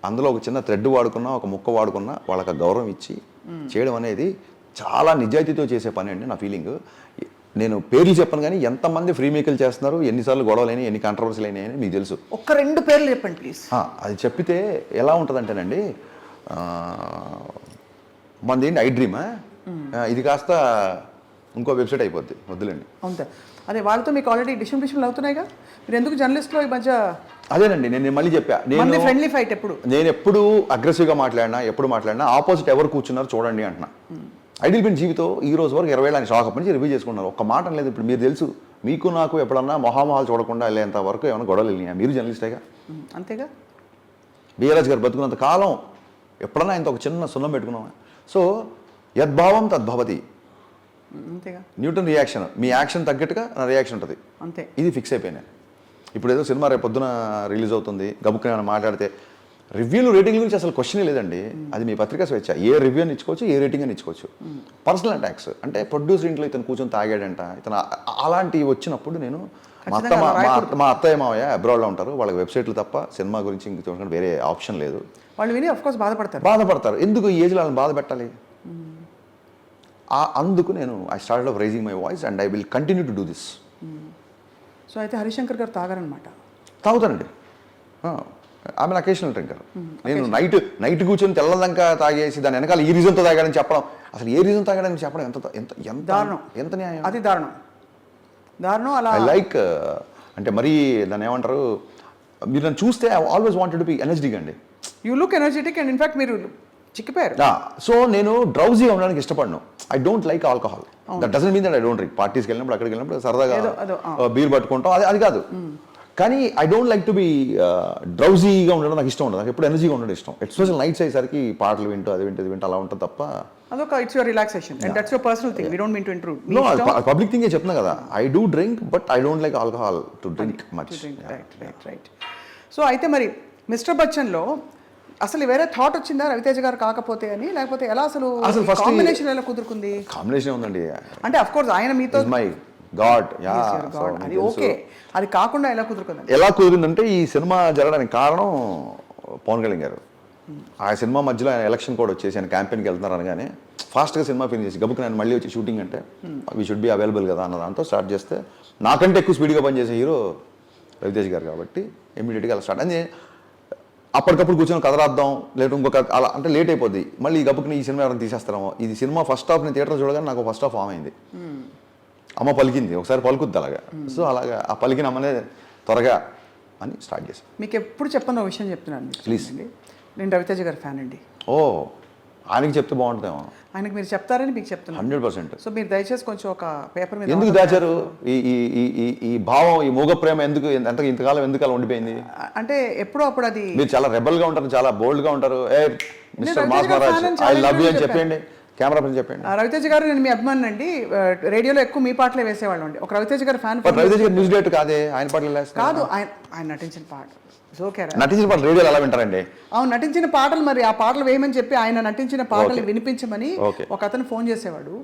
అందులో ఒక చిన్న థ్రెడ్ వాడుకున్నా, ఒక ముక్క వాడుకున్నా వాళ్ళకి గౌరవం ఇచ్చి చేయడం అనేది చాలా నిజాయితీతో చేసే పని అండి నా ఫీలింగ్. నేను పేర్లు చెప్పను కానీ ఎంతమంది ఫ్రీ మేకలు చేస్తున్నారు, ఎన్నిసార్లు గొడవలైనా, ఎన్ని కాంట్రవర్సీలు అయినాయని మీకు తెలుసు. ఒక్క 2 పేర్లు చెప్పండి ప్లీజ్. అది చెప్పితే ఎలా ఉంటుందంటేనండి, మనది ఏంటి ఐ డ్రీమా, ఇది కాస్త ఇంకో వెబ్సైట్ అయిపోద్ది, వద్దులేండి. అవును, అదే వాళ్ళతో మీకు ఆల్రెడీ డిస్ట్రిబ్యూషన్లు అవుతున్నాయిగా, మీరు ఎందుకు జర్నలిస్ట్లో ఈ మధ్య? అదేనండి నేను మళ్ళీ చెప్పా, నేను ఫ్రెండ్లీ ఫైట్ ఎప్పుడు అగ్రెసివ్గా మాట్లాడినా, ఎప్పుడు మాట్లాడినా ఆపోజిట్ ఎవరు కూర్చున్నారు చూడండి అంటున్నా. ఐడియల్ బిన్ జీవితం ఈ రోజు వరకు 20 ఏళ్ళ షాక్ అప్పటి నుంచి రివ్యూ చేసుకున్నారు, ఒక్క మాట లేదు. ఇప్పుడు మీరు తెలుసు, మీకు నాకు ఎప్పుడన్నా మొహామొహాలు చూడకుండా వెళ్ళేంత వరకు ఏమైనా గొడవలు వెళ్ళినాయా? మీరు జర్నలిస్టేగా, అంతేగా. బీఆర్ఎస్ గారు బతుకున్నంత కాలం ఎప్పుడన్నా ఆయనతో ఒక చిన్న సున్నం పెట్టుకున్నామా? సో యద్భావం తద్భవతి, అంతేగా. న్యూటన్ రియాక్షన్, మీ యాక్షన్ తగ్గట్టుగా నా రియాక్షన్ ఉంటుంది, అంతే. ఇది ఫిక్స్ అయిపోయినాయి. ఇప్పుడు ఏదో సినిమా రేపు పొద్దున రిలీజ్ అవుతుంది, గబుక్కుని ఏమైనా మాట్లాడితే రివ్యూలు రేటింగ్ గురించి అసలు క్వశ్చనే లేదండి. అది మీ పత్రిక స్వేచ్ఛ, ఏ రివ్యూ అని ఇచ్చుకోవచ్చు, ఏ రేటింగ్ అని ఇచ్చుకోవచ్చు. పర్సనల్ అటాక్స్ అంటే ప్రొడ్యూసర్ ఇంట్లో ఇతను కూర్చొని తాగాడంట, ఇతను అలాంటివి వచ్చినప్పుడు నేను మా అత్తయ్య మావయ్య అబ్రాడ్లో ఉంటారు, వాళ్ళకి వెబ్సైట్లు తప్ప సినిమా గురించి ఇంక వేరే ఆప్షన్ లేదు. వాళ్ళు విని ఆఫ్కోర్స్ బాధపడతారు. ఎందుకు ఈ ఏజ్లో వాళ్ళని బాధ పెట్టాలి? అందుకు నేను I started off raising my voice and I will continue to do this. So అయితే హరిశంకర్ గారు తాగారనమాట? తాగుతానండి, ఆమె అకేషనల్ డ్రింకర్. నేను నైట్ కూర్చొని తెల్లదంకా తాగేసి దాని వెనకాల ఈ రీజన్తో తాగాడని చెప్పడం, అసలు ఏ రీజన్ తాగాడని చెప్పడం ఎంత దారుణం, ఎంత న్యాయం, అది దారుణం. అలా ఐ లైక్ అంటే మరీ దాన్ని ఏమంటారు, మీరు నన్ను చూస్తే I always wanted to be energetic అండి. You look energetic and in fact మీరు చిక్కిపోయారు. సో నేను డ్రౌజీగా ఉండడానికి ఇష్టపడను. I don't like alcohol. That doesn't mean that I don't drink. పార్టీస్కి వెళ్ళినప్పుడు, అక్కడికి వెళ్ళినప్పుడు సరదాగా బీర్ పట్టుకుంటాం, అది కాదు. కానీ I don't like to be డ్రౌజీగా ఉండడం నాకు ఇష్టం ఉండదు. నాకు ఎప్పుడు ఎనర్జీగా ఉండడం ఇష్టం. ఎస్పెషల్ నైట్స్ అయ్యేసరికి పాటలు వింటూ అది వింటూ అలా ఉంటుంది తప్ప. అదొక it's your relaxation and that's your personal thing. We don't mean to intrude. No, public థింగే చెప్తున్నా కదా. I do drink but I don't like alcohol to drink much. Right. So అయితే మరి మిస్టర్ బచ్చన్లో అసలు వేరే థాట్ వచ్చిందా రవితేజ గారు కాకపోతే అని, లేకపోతే ఎలా అసలు కాంబినేషన్ ఎలా కుదురుకుంది? కాంబినేషన్ ఉందండి. అంటే అఫ్ కోర్స్ ఆయన మీతో మై గాడ్, అది ఓకే, అది కాకుండా ఎలా కుదురుకుంది? ఎలా కుదిరిందంటే ఈ సినిమా జరగడానికి కారణం పవన్ కళ్యాణ్ గారు. ఆ సినిమా మధ్యలో ఆయన ఎలక్షన్ కూడా వచ్చేసి ఆయన క్యాంపెయిన్కి వెళ్తున్నారు అనగానే ఫాస్ట్గా సినిమా ఫినిష్ చేసి గబుకు నేను మళ్ళీ వచ్చి షూటింగ్ అంటే వీ షుడ్ బి అవైలబుల్ కదా అన్న దాంతో స్టార్ట్ చేస్తే, నాకంటే ఎక్కువ స్పీడ్గా పనిచేసే హీరో రవితేజ్ గారు కాబట్టి ఇమీడియట్గా అలా స్టార్ట్ అని అప్పటికప్పుడు కూర్చొని కథ రాద్దాం, లేదా ఇంకొక అలా అంటే లేట్ అయిపోద్ది. మళ్ళీ ఈ గబుకుని ఈ సినిమా ఎవరైనా తీసేస్తారేమో. ఇది సినిమా ఫస్ట్ హాఫ్ నేను థియేటర్ చూడగానే నాకు ఫస్ట్ హాఫ్ ఫామ్ అయింది. అమ్మ పలికింది, ఒకసారి పలుకుద్ది అలాగా. సో అలాగా ఆ పలికిన అమ్మనే త్వరగా అని స్టార్ట్ చేశాను. మీకు ఎప్పుడు చెప్పను ఒక విషయం చెప్తున్నాను ప్లీజ్. నేను రవితేజ గారి ఫ్యాన్ అండి. ఓ, ఆయనకి చెప్తే బాగుంటుందేమో. ఆయనకి మీరు చెప్తారని మీకు చెప్తున్నాను 100%. సో మీరు దయచేసి కొంచెం ఒక పేపర్ మీద ఎందుకు దాచారు ఈ భావం, ఈ మూగ ప్రేమ ఎందుకు ఇంతకాలం ఎందుకు అలా ఉండిపోయింది? అంటే ఎప్పుడో అప్పుడు అది మీరు చాలా రెబల్గా ఉంటారు, చాలా బోల్డ్గా ఉంటారు. ఏ mister mass Maharaj I love you అని చెప్పండి, కెమెరా పైన చెప్పండి. రవితేజ గారు నేను మీ అభిమాని అండి. రేడియోలో ఎక్కువ మీ పాటలే వేసేవాళ్ళం అండి. ఒక రవితేజ గారు ఫ్యాన్. రవితేజ గారు న్యూస్ డేట్ కాదే, ఆయన పాటలు కాదు, ఆయన నటించిన పాట నటించిన పాటలు రేడియోలో ఎలా వింటారండి? అవును, నటించిన పాటలు, మరి ఆ పాటలు వేయమని చెప్పి ఆయన నటించిన పాటలు వినిపించమని ఒక అతను ఫోన్ చేసేవాడు.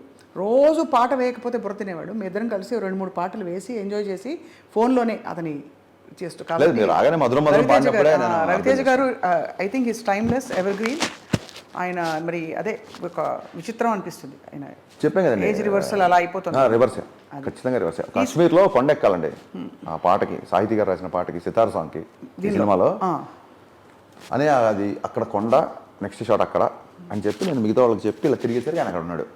రోజు పాట వేయకపోతే బుర్ర తినేవాడు. మీ ఇద్దరం కలిసి 2-3 పాటలు వేసి ఎంజాయ్ చేసి ఫోన్లోనే అతని చేస్తూ. రవితేజ గారు I think his timeless, ever green. ఆయన మరి అదే ఒక విచిత్రం అనిపిస్తుంది. ఆయన చెప్పాను కదండి, ఏజ్ రివర్సల్ అలా అయిపోతుంది. రివర్సే, ఖచ్చితంగా రివర్సే. కాశ్మీర్లో కొండ ఎక్కాలండి ఆ పాటకి, సాహితీ గారు రాసిన పాటకి, సితార్ సాంగ్కి ఈ సినిమాలో. అనే అది అక్కడ కొండ, నెక్స్ట్ షాట్ అక్కడ అని చెప్పి నేను మిగతా వాళ్ళకి చెప్పి ఇలా తిరిగేసరికి ఆయన అక్కడ ఉన్నాడు.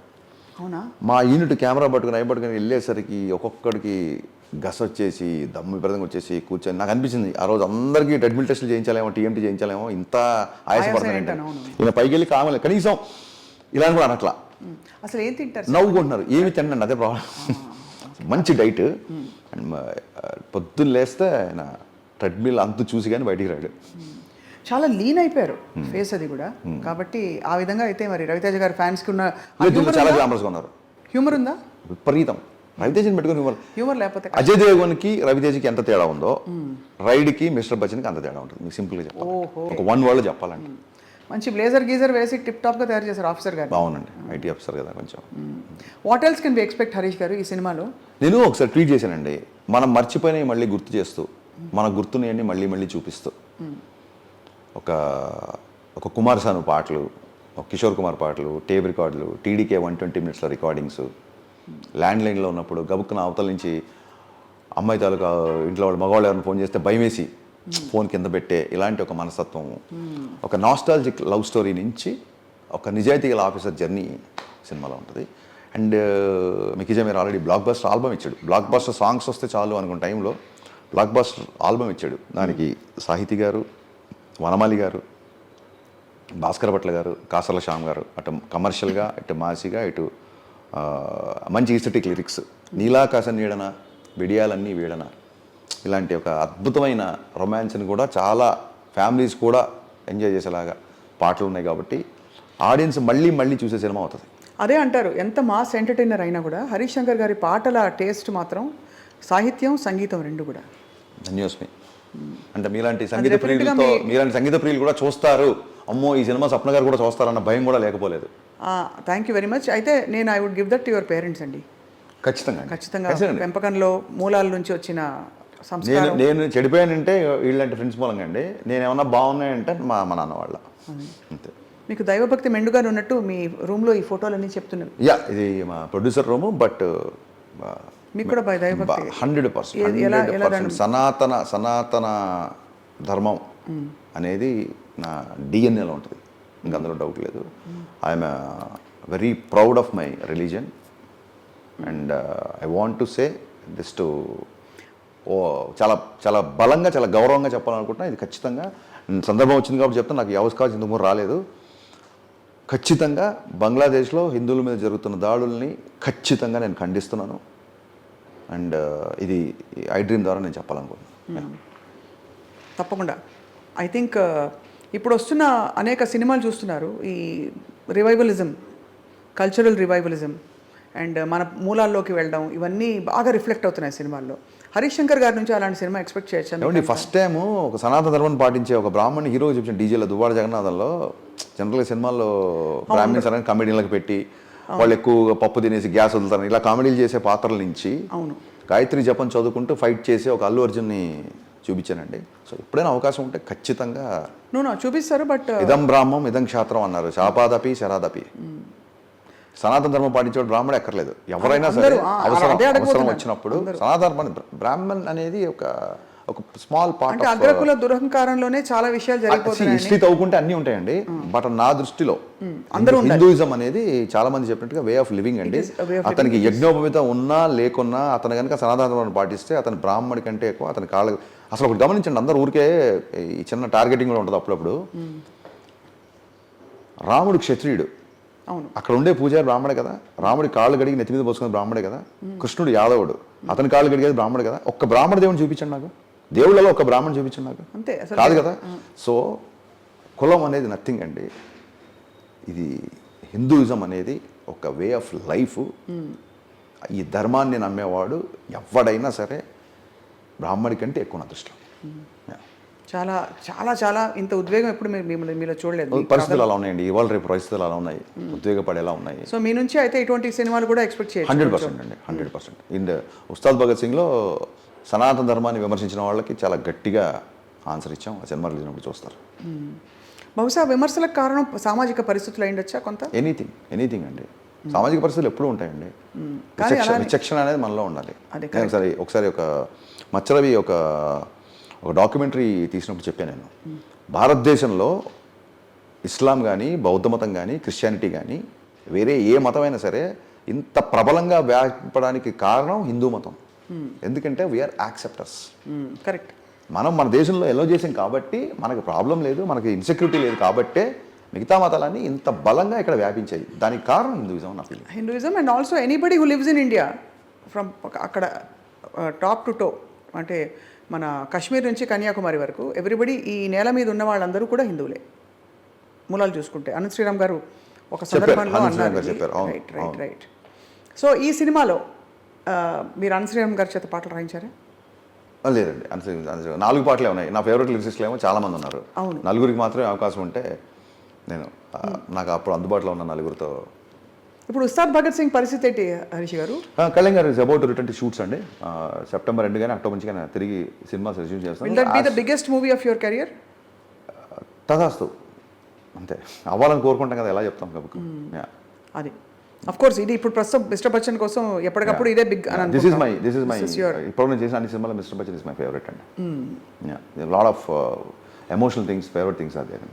అవునా? మా యూనిట్ కెమెరా పట్టుకుని వెళ్ళేసరికి ఒక్కొక్కడికి గస్ వచ్చేసి దమ్ము విపరీతంగా వచ్చేసి కూర్చొని నాకు అనిపించింది ఆ రోజు అందరికీ ట్రెడ్మిల్ టెస్టులు చేయించాలేమో, టీఎంటీ చేయించాలేమో, ఇంత ఆయాసపడుతున్నారంటే. ఈయన పైకి వెళ్ళి కావాలి కనీసం ఇలా కూడా అనట్లా. అసలు ఏం తింటారు? నవ్వుకుంటున్నారు. ఏమి తినండి, అదే ప్రాబ్లం. మంచి డైట్. అండ్ పొద్దున్న లేస్తే ఆయన ట్రెడ్మిల్ అంత చూసి కానీ బయటికి రాడు. చాలా లీన్ అయిపోయారు ఫేస్ అది కూడా. కాబట్టి ఆ విధంగా అయితే మరి రవితేజ గారి ఫ్యాన్స్కి ఉన్న చాలా గ్లామరస్గా ఉన్నారు. హ్యూమర్ ఉందా? విపరీతం. రవితేజని పెట్టుకుని హ్యూమర్ లేకపోతే అజయ్ దేవగన్కి రవితేజకి ఎంత తేడా ఉందో రైడ్కి మిస్టర్ బచ్చన్కి అంత తేడా ఉంటుంది. మీకు సింపుల్గా చెప్పాలి, ఒక 1 word చెప్పాలంటే. మంచి బ్లేజర్ గీజర్ వేసి టిప్ టాప్గా తయారు చేశారు ఆఫీసర్ గారు. బాగుందండి, ఐటీ ఆఫీసర్ కదా కొంచెం. What else can be expect Harish గారు ఈ సినిమాలో? నేను ఒకసారి ట్వీట్ చేశానండి, మనం మర్చిపోయినవి మళ్ళీ గుర్తు చేస్తూ, మన గుర్తునేయండి మళ్ళీ మళ్ళీ చూపిస్తూ, ఒక కుమార్ సాను పాటలు, కిషోర్ కుమార్ పాటలు, టేప్ రికార్డులు, టీడీకే 120 మినిట్స్ల రికార్డింగ్స్, ల్యాండ్లైన్లో ఉన్నప్పుడు గబుక్కున అవతల నుంచి అమ్మాయి తాలూకా ఇంట్లో వాళ్ళు మగవాళ్ళు ఎవరైనా ఫోన్ చేస్తే భయమేసి ఫోన్ కింద పెట్టే ఇలాంటి ఒక మనస్తత్వం, ఒక నాస్టాలజిక్ లవ్ స్టోరీ నుంచి ఒక నిజాయితీ గల ఆఫీసర్ జర్నీ సినిమాలో ఉంటుంది. అండ్ మికిజా మీరు ఆల్రెడీ బ్లాక్ బస్టర్ ఆల్బమ్ ఇచ్చాడు. బ్లాక్ బస్టర్ సాంగ్స్ వస్తే చాలు అనుకున్న టైంలో బ్లాక్ బస్టర్ ఆల్బమ్ ఇచ్చాడు. దానికి సాహితీ గారు, వనమాలి గారు, భాస్కర్ భట్ల గారు, కాసర్ల శ్యామ్ గారు, అటు కమర్షియల్గా, ఇటు మాసిగా, ఇటు మంచి ఈస్థెటిక్ లిరిక్స్, నీలాకాశ నీడన, విడియాలన్నీ వీడన, ఇలాంటి ఒక అద్భుతమైన రొమాన్స్ని కూడా చాలా ఫ్యామిలీస్ కూడా ఎంజాయ్ చేసేలాగా పాటలు ఉన్నాయి. కాబట్టి ఆడియన్స్ మళ్ళీ మళ్ళీ చూసే సినిమా అవుతుంది. అదే అంటారు, ఎంత మాస్ ఎంటర్టైనర్ అయినా కూడా హరీష్ శంకర్ గారి పాటల టేస్ట్ మాత్రం సాహిత్యం సంగీతం రెండు కూడా ధన్యోస్మి. అంటే మీలాంటి సంగీత ప్రియులు కూడా చూస్తారు, అమ్మో ఈ సినిమా స్వప్న గారు కూడా చూస్తారన్న భయం కూడా లేకపోలేదు. Thank you very much. అయితే నేను I would give that to your parents అండి. ఖచ్చితంగా పెంపకంలో మూలాల నుంచి వచ్చిన సంస్కారం. నేను చెడిపోయానంటే వీళ్ళంటే ఫ్రెండ్స్ మూలంగా అండి. నేను ఏమన్నా బాగున్నాయంటే మా నాన్న వాళ్ళ అంతే. మీకు దైవభక్తి మెండుగానే ఉన్నట్టు మీ రూమ్లో ఈ ఫోటోలన్నీ చెప్తున్నాను. ఇది మా ప్రొడ్యూసర్ రూము. బట్ మీకు కూడా దైవభక్తి 100% సనాతన ధర్మం అనేది నా డిఎన్ఏలో ఉంటుంది, ఇంకా అందులో డౌట్ లేదు. I'm very proud of my religion and I want to say this to చాలా చాలా బలంగా, చాలా గౌరవంగా చెప్పాలనుకుంటున్నా. ఇది ఖచ్చితంగా సందర్భం వచ్చింది కాబట్టి చెప్తాను. నాకు ఈ అవకాశం ఇంతకు ముందు రాలేదు. ఖచ్చితంగా బంగ్లాదేశ్లో హిందువుల మీద జరుగుతున్న దాడుల్ని ఖచ్చితంగా నేను ఖండిస్తున్నాను. అండ్ ఇది ఐ డ్రీమ్ ద్వారా నేను చెప్పాలనుకుంటున్నాను. తప్పకుండా. ఐ థింక్ ఇప్పుడు వస్తున్న అనేక సినిమాలు చూస్తున్నారు, ఈ రివైవలిజం, కల్చరల్ రివైవలిజం అండ్ మన మూలాల్లోకి వెళ్ళడం, ఇవన్నీ బాగా రిఫ్లెక్ట్ అవుతున్నాయి సినిమాల్లో. హరీష్ శంకర్ గారి నుంచి అలాంటి సినిమా ఎక్స్పెక్ట్ చేయొచ్చు. ఫస్ట్ టైం ఒక సనాతన ధర్మం పాటించే ఒక బ్రాహ్మణ్ హీరో చూపించిన డీజేలో దువ్వాడ జగన్నాథంలో జనరల్గా సినిమాల్లో బ్రాహ్మణ్స్ అనేది కామెడీలకు పెట్టి వాళ్ళు ఎక్కువగా పప్పు తినేసి గ్యాస్ వదులుతారు, ఇలా కామెడీలు చేసే పాత్రల నుంచి గాయత్రి జపం చదువుకుంటూ ఫైట్ చేసి ఒక అల్లు అర్జున్ని చూపించానండి. సో ఎప్పుడైనా అవకాశం ఉంటే ఖచ్చితంగా చూపిస్తారు. బట్ ఇదం బ్రాహ్మం ఇదం క్షాత్రం అన్నారు, శాపాదపి శరాదపి. సనాతన ధర్మం పాటించేవాడు బ్రాహ్మణుడు ఎక్కర్లేదు, ఎవరైనా సరే అవసరం వచ్చినప్పుడు సనాతన బ్రాహ్మణ్ అనేది ఒక స్మాల్ పార్ట్. అగ్రకుల దురహంకారంలోనే చాలా విషయాలు జరిగిపోతున్నాయి. హిస్టరీ తవ్వుకుంటే అన్నీ ఉంటాయండి. బట్ నా దృష్టిలో హిందూయిజం అనేది చాలా మంది చెప్పినట్టుగా వే ఆఫ్ లివింగ్ అండి. అతనికి యజ్ఞోపవిత ఉన్నా లేకున్నా అతను కనుక సనాతన ధర్మాన్ని పాటిస్తే అతను బ్రాహ్మణి కంటే ఎక్కువ అతని కాళ్ళ. అసలు ఒకటి గమనించండి, అందరు ఊరికే ఈ చిన్న టార్గెటింగ్ కూడా ఉంటుంది అప్పుడప్పుడు. రాముడు క్షత్రియుడు, అక్కడ ఉండే పూజారి బ్రాహ్మడే కదా. రాముడి కాళ్ళు గడిగి నెత్తి మీద పోసుకుని బ్రాహ్మడే కదా. కృష్ణుడు యాదవుడు, అతని కాళ్ళు గడిగేది బ్రాహ్మడే కదా. ఒక్క బ్రాహ్మణ దేవుని చూపించండి నాకు, దేవుళ్ళలో ఒక బ్రాహ్మణ్ చూపించండి నాకు, అంతే కాదు కదా. సో కులం అనేది నథింగ్ అండి. ఇది హిందూయిజం అనేది ఒక వే ఆఫ్ లైఫ్. ఈ ధర్మాన్ని నమ్మేవాడు ఎవడైనా సరే బ్రాహ్మడి కంటే ఎక్కువ నా దృష్టిలో. చాలా చాలా చాలా ఇంత ఉద్వేగం ఎప్పుడు మీలో చూడలేదు. పరిస్థితులు అలా ఉన్నాయండి, ఇవాళ రేపు పరిస్థితులు అలా ఉన్నాయి, ఉద్వేగపడేలా ఉన్నాయి. సో మీ నుంచి అయితే ఇటువంటి సినిమాలు కూడా ఎక్స్పెక్ట్ చేయాలి. 100% అండి, 100%. ఇన్ ఉస్తాద్ భగత్ సింగ్లో సనాతన ధర్మాన్ని విమర్శించిన వాళ్ళకి చాలా గట్టిగా ఆన్సర్ ఇచ్చాం. ఆ సినిమా రిలీజ్ అయినప్పుడు చూస్తారు. బహుశా విమర్శలకు కారణం సామాజిక పరిస్థితులు అయిండొచ్చా కొంత? ఎనీథింగ్ అండి. సామాజిక పరిస్థితులు ఎప్పుడూ ఉంటాయండి. విచక్షణ అనేది మనలో ఉండాలి. ఒకసారి ఒక మచ్చరవి ఒక డాక్యుమెంటరీ తీసినప్పుడు చెప్పాను నేను, భారతదేశంలో ఇస్లాం కానీ బౌద్ధ మతం కానీ క్రిస్టియానిటీ కానీ వేరే ఏ మతమైనా సరే ఇంత ప్రబలంగా వ్యాపడానికి కారణం హిందూ మతం. ఎందుకంటే వీఆర్ యాక్సెప్టర్స్. కరెక్ట్. మనం మన దేశంలో ఎల్లో చేసాం కాబట్టి మనకు ప్రాబ్లం లేదు, మనకి ఇన్సెక్యూరిటీ లేదు కాబట్టే మిగతా మతాలన్నీ ఇంత బలంగా ఇక్కడ వ్యాపించాయి. దానికి కారణం హిందూయిజం నా feeling. Hinduism and also anybody who lives in India from అక్కడ టాప్ టు టో, అంటే మన కాశ్మీర్ నుంచి కన్యాకుమారి వరకు ఎవ్రీబడి, ఈ నేల మీద ఉన్న వాళ్ళందరూ కూడా హిందువులే మూలాలు చూసుకుంటే. అనంత్ శ్రీరామ్ గారు ఒక సందర్భంలో అన్నారు. రైట్. సో ఈ సినిమాలో మీరు అనంత్ శ్రీరామ్ గారి చేత పాటలు రాయించారా? లేదండి, 4 పాటలే ఉన్నాయి. నా ఫేవరెట్ లిరిసిస్టులు ఏమో చాలా మంది ఉన్నారు. నలుగురికి మాత్రమే అవకాశం ఉంటే నేను నాకు అప్పుడు అందుబాటులో ఉన్న నలుగురితో. ఇప్పుడు ఉస్తాద్ భగత్ సింగ్ పరిస్థితి ఏంటి హరీష్ గారు? కళ్యాణ్ గారు is about to return to shoots అండి. సెప్టెంబర్ 2 కానీ అక్టోబర్ నుంచి కానీ తిరిగి సినిమా రిజ్యూమ్ చేస్తాను. Will that be the biggest movie of your career? తదాస్తు. అంతే అవ్వాలని కోరుకుంటాం కదా, ఎలా చెప్తాం కాబట్టి. అది అఫ్ కోర్స్ ఇది ఇప్పుడు ప్రస్తుతం మిస్టర్ బచ్చన్ కోసం ఎప్పటికప్పుడు ఇదే బిగ్ అని దిస్ ఇస్ మై ఇప్పుడు నేను చేసిన అన్ని సినిమాలో mister Bachchan is my favourite అండి. Lot of emotional things, favourite things are there.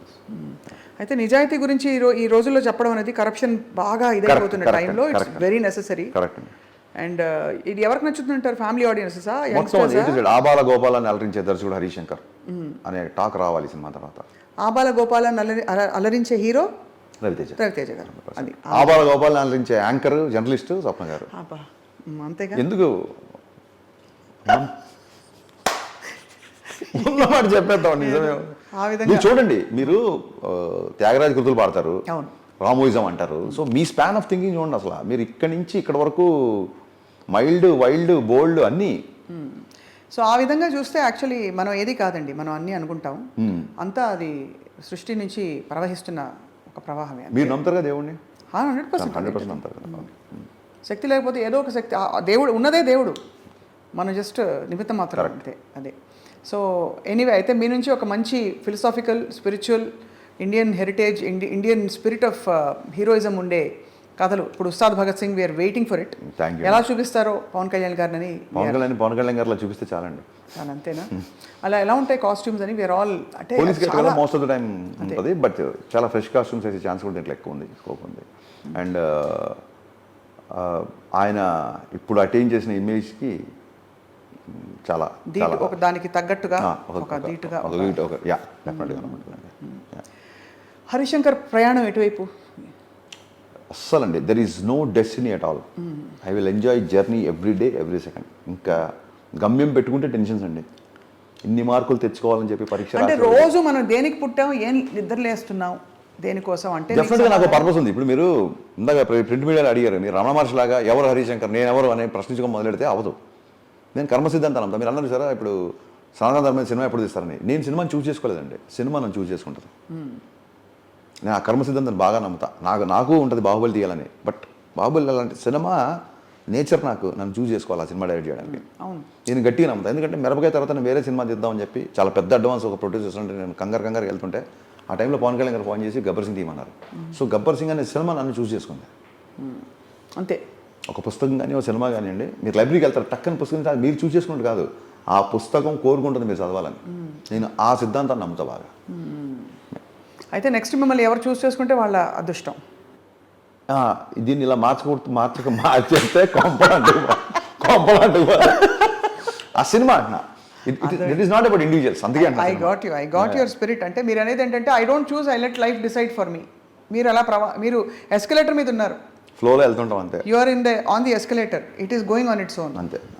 అయితే నిజాయితీ గురించి ఈ రోజుల్లో చెప్పడం అనేది కరప్షన్ బాగా ఇదైపోతున్న టైంలో ఇట్స్ వెరీ నెసెసరీ. కరెక్ట్ అండి. అండ్ ఇది ఎవరికి నచ్చుతుంటారు? ఫ్యామిలీ ఆడియన్సెసా? మొత్తం ఆబాల గోపాలని అలరించే దర్శకుడు హరిశంకర్ అనే టాక్ రావాలి సినిమా తర్వాత. ఆబాల గోపాలని అలరించే హీరో రవితేజ గారు. అది ఆబాల గోపాలని అలరించే యాంకర్ జర్నలిస్ట్ స్వప్న గారు. అంతేగా ఎందుకు ఉన్నమాట చెప్పేద్దాం. నిజమే. ఆ విధంగా మీరు చూడండి, మీరు త్యాగరాజ కృతులు పాడతారు, అవును, రామోయిజం అంటారు. So me span of thinking చూడండి అసలు. మీరు ఇక్కడి నుంచి ఇక్కడ వరకు మైల్డ్, వైల్డ్, బోల్డ్ అన్నీ. సో ఆ విధంగా చూస్తే యాక్చువల్లీ మనం ఏది కాదండి, మనం అన్నీ అనుకుంటాం. అంతా అది సృష్టి నుంచి ప్రవహిస్తున్న ఒక ప్రవాహమే. మీరు నమ్ముతారుగా దేవుడిని? 100% నమ్ముతారు కదా. శక్తి లేకపోతే ఏదో ఒక శక్తి, దేవుడు ఉన్నదే దేవుడు, మనం జస్ట్ నిమిత్తం మాత్రం అంతే. అదే. సో ఎనీవే, అయితే మీ నుంచి ఒక మంచి philosophical, spiritual, Indian heritage, Indian spirit of heroism ఉండే కథలు ఇప్పుడు Ustaad Bhagat Singh, we are waiting for it. ఎలా చూపిస్తారో పవన్ కళ్యాణ్ గారిని, పవన్ కళ్యాణ్ గారిలో చూపిస్తే చాలండి. చాలా అంతేనా? అలా ఎలా ఉంటాయి కాస్ట్యూమ్స్ అని? వీఆర్ ఆల్ అంటే మోస్ట్ ఆఫ్ ద టైం ఉంటుంది, బట్ చాలా ఫ్రెష్ కాస్ట్యూమ్స్ వేసే ఛాన్స్ కూడా దీంట్లో ఎక్కువ ఉంది, స్కోప్ ఉంది. అండ్ ఆయన ఇప్పుడు అటైన్ చేసిన ఇమేజ్కి చాలా ఒక దానికి తగ్గట్టుగా ఒక ధీటుగా. హరిశంకర్ ప్రయాణం ఎటువైపు? అస్సలండి there is no destiny at all. I will enjoy journey every day, every second. ఇంకా గమ్యం పెట్టుకుంటే టెన్షన్స్ అండి. ఇన్ని మార్కులు తెచ్చుకోవాలని చెప్పి పరీక్ష అంటే రోజు మనం దేనికి పుట్టాం, ఏం నిద్రలేస్తున్నాం, దేనికోసం అంటే డెఫినెట్గా నాకు పర్పస్ ఉంది. ఇప్పుడు మీరు ఇందాక ప్రింట్ మీడియాలో అడిగారు, మీరు రమణ మహర్షి లాగా ఎవరు హరిశంకర్, నేను ఎవరు అనే ప్రశ్నించుకొని మొదలెడితే అవ్వదు. నేను కర్మ సిద్ధాంతాన్ని నమ్ముతాను. మీరు అన్నారు సార్ ఇప్పుడు సనాతన ధర్మమైన సినిమా ఎప్పుడు తీస్తారని. నేను సినిమాని చూస్ చేసుకోలేదండి, సినిమా నన్ను చూస్ చేసుకుంటుంది. నేను ఆ కర్మ సిద్ధాంతాన్ని బాగా నమ్ముతా. నాకు ఉంటుంది బాహుబలి తీయాలని, బట్ బాహుబలి అలాంటి సినిమా నేచర్ నన్ను చూస్ చేసుకోవాలి ఆ సినిమా డైరెక్ట్ చేయడానికి. నేను గట్టిగా నమ్ముతాను. ఎందుకంటే మిరపకాయ తర్వాత నేను వేరే సినిమా తీద్దామని చెప్పి చాలా పెద్ద అడ్వాన్స్ ఒక ప్రొడ్యూస్ చేస్తుంటే నేను కంగారు వెళ్తుంటే ఆ టైంలో పవన్ కళ్యాణ్ గారు ఫోన్ చేసి గబ్బర్ సింగ్ తీయమన్నారు. సో గబ్బర్ సింగ్ అనే సినిమా నన్ను చూస్ చేసుకుంది. అంతే. ఒక పుస్తకం కానీ ఒక సినిమా కానివ్వండి, మీరు లైబ్రరీకి వెళ్తారు, టక్కని పుస్తకం మీరు చూస్ చేసుకుంటే కాదు, ఆ పుస్తకం కోరుకుంటుంది మీరు చదవాలని. నేను ఆ సిద్ధాంతాన్ని నమ్ముతా బాగా. అయితే నెక్స్ట్ మిమ్మల్ని ఎవరు చూస్ చేసుకుంటే వాళ్ళ అదృష్టం. దీన్ని ఇలా మార్చేస్తే కొంపలంటూ ఆ సినిమా అంటున్నా. It is not about individuals. అందుకే ఐ గాట్ యువర్ స్పిరిట్. అంటే మీరు అనేది ఏంటంటే I don't choose, I let life decide for me. మీరు అలా మీరు ఎస్కలేటర్ మీద ఉన్నారు, ఫ్లోలో వెళ్తుంటాం అంతే. You are on the escalator, it is going on its own.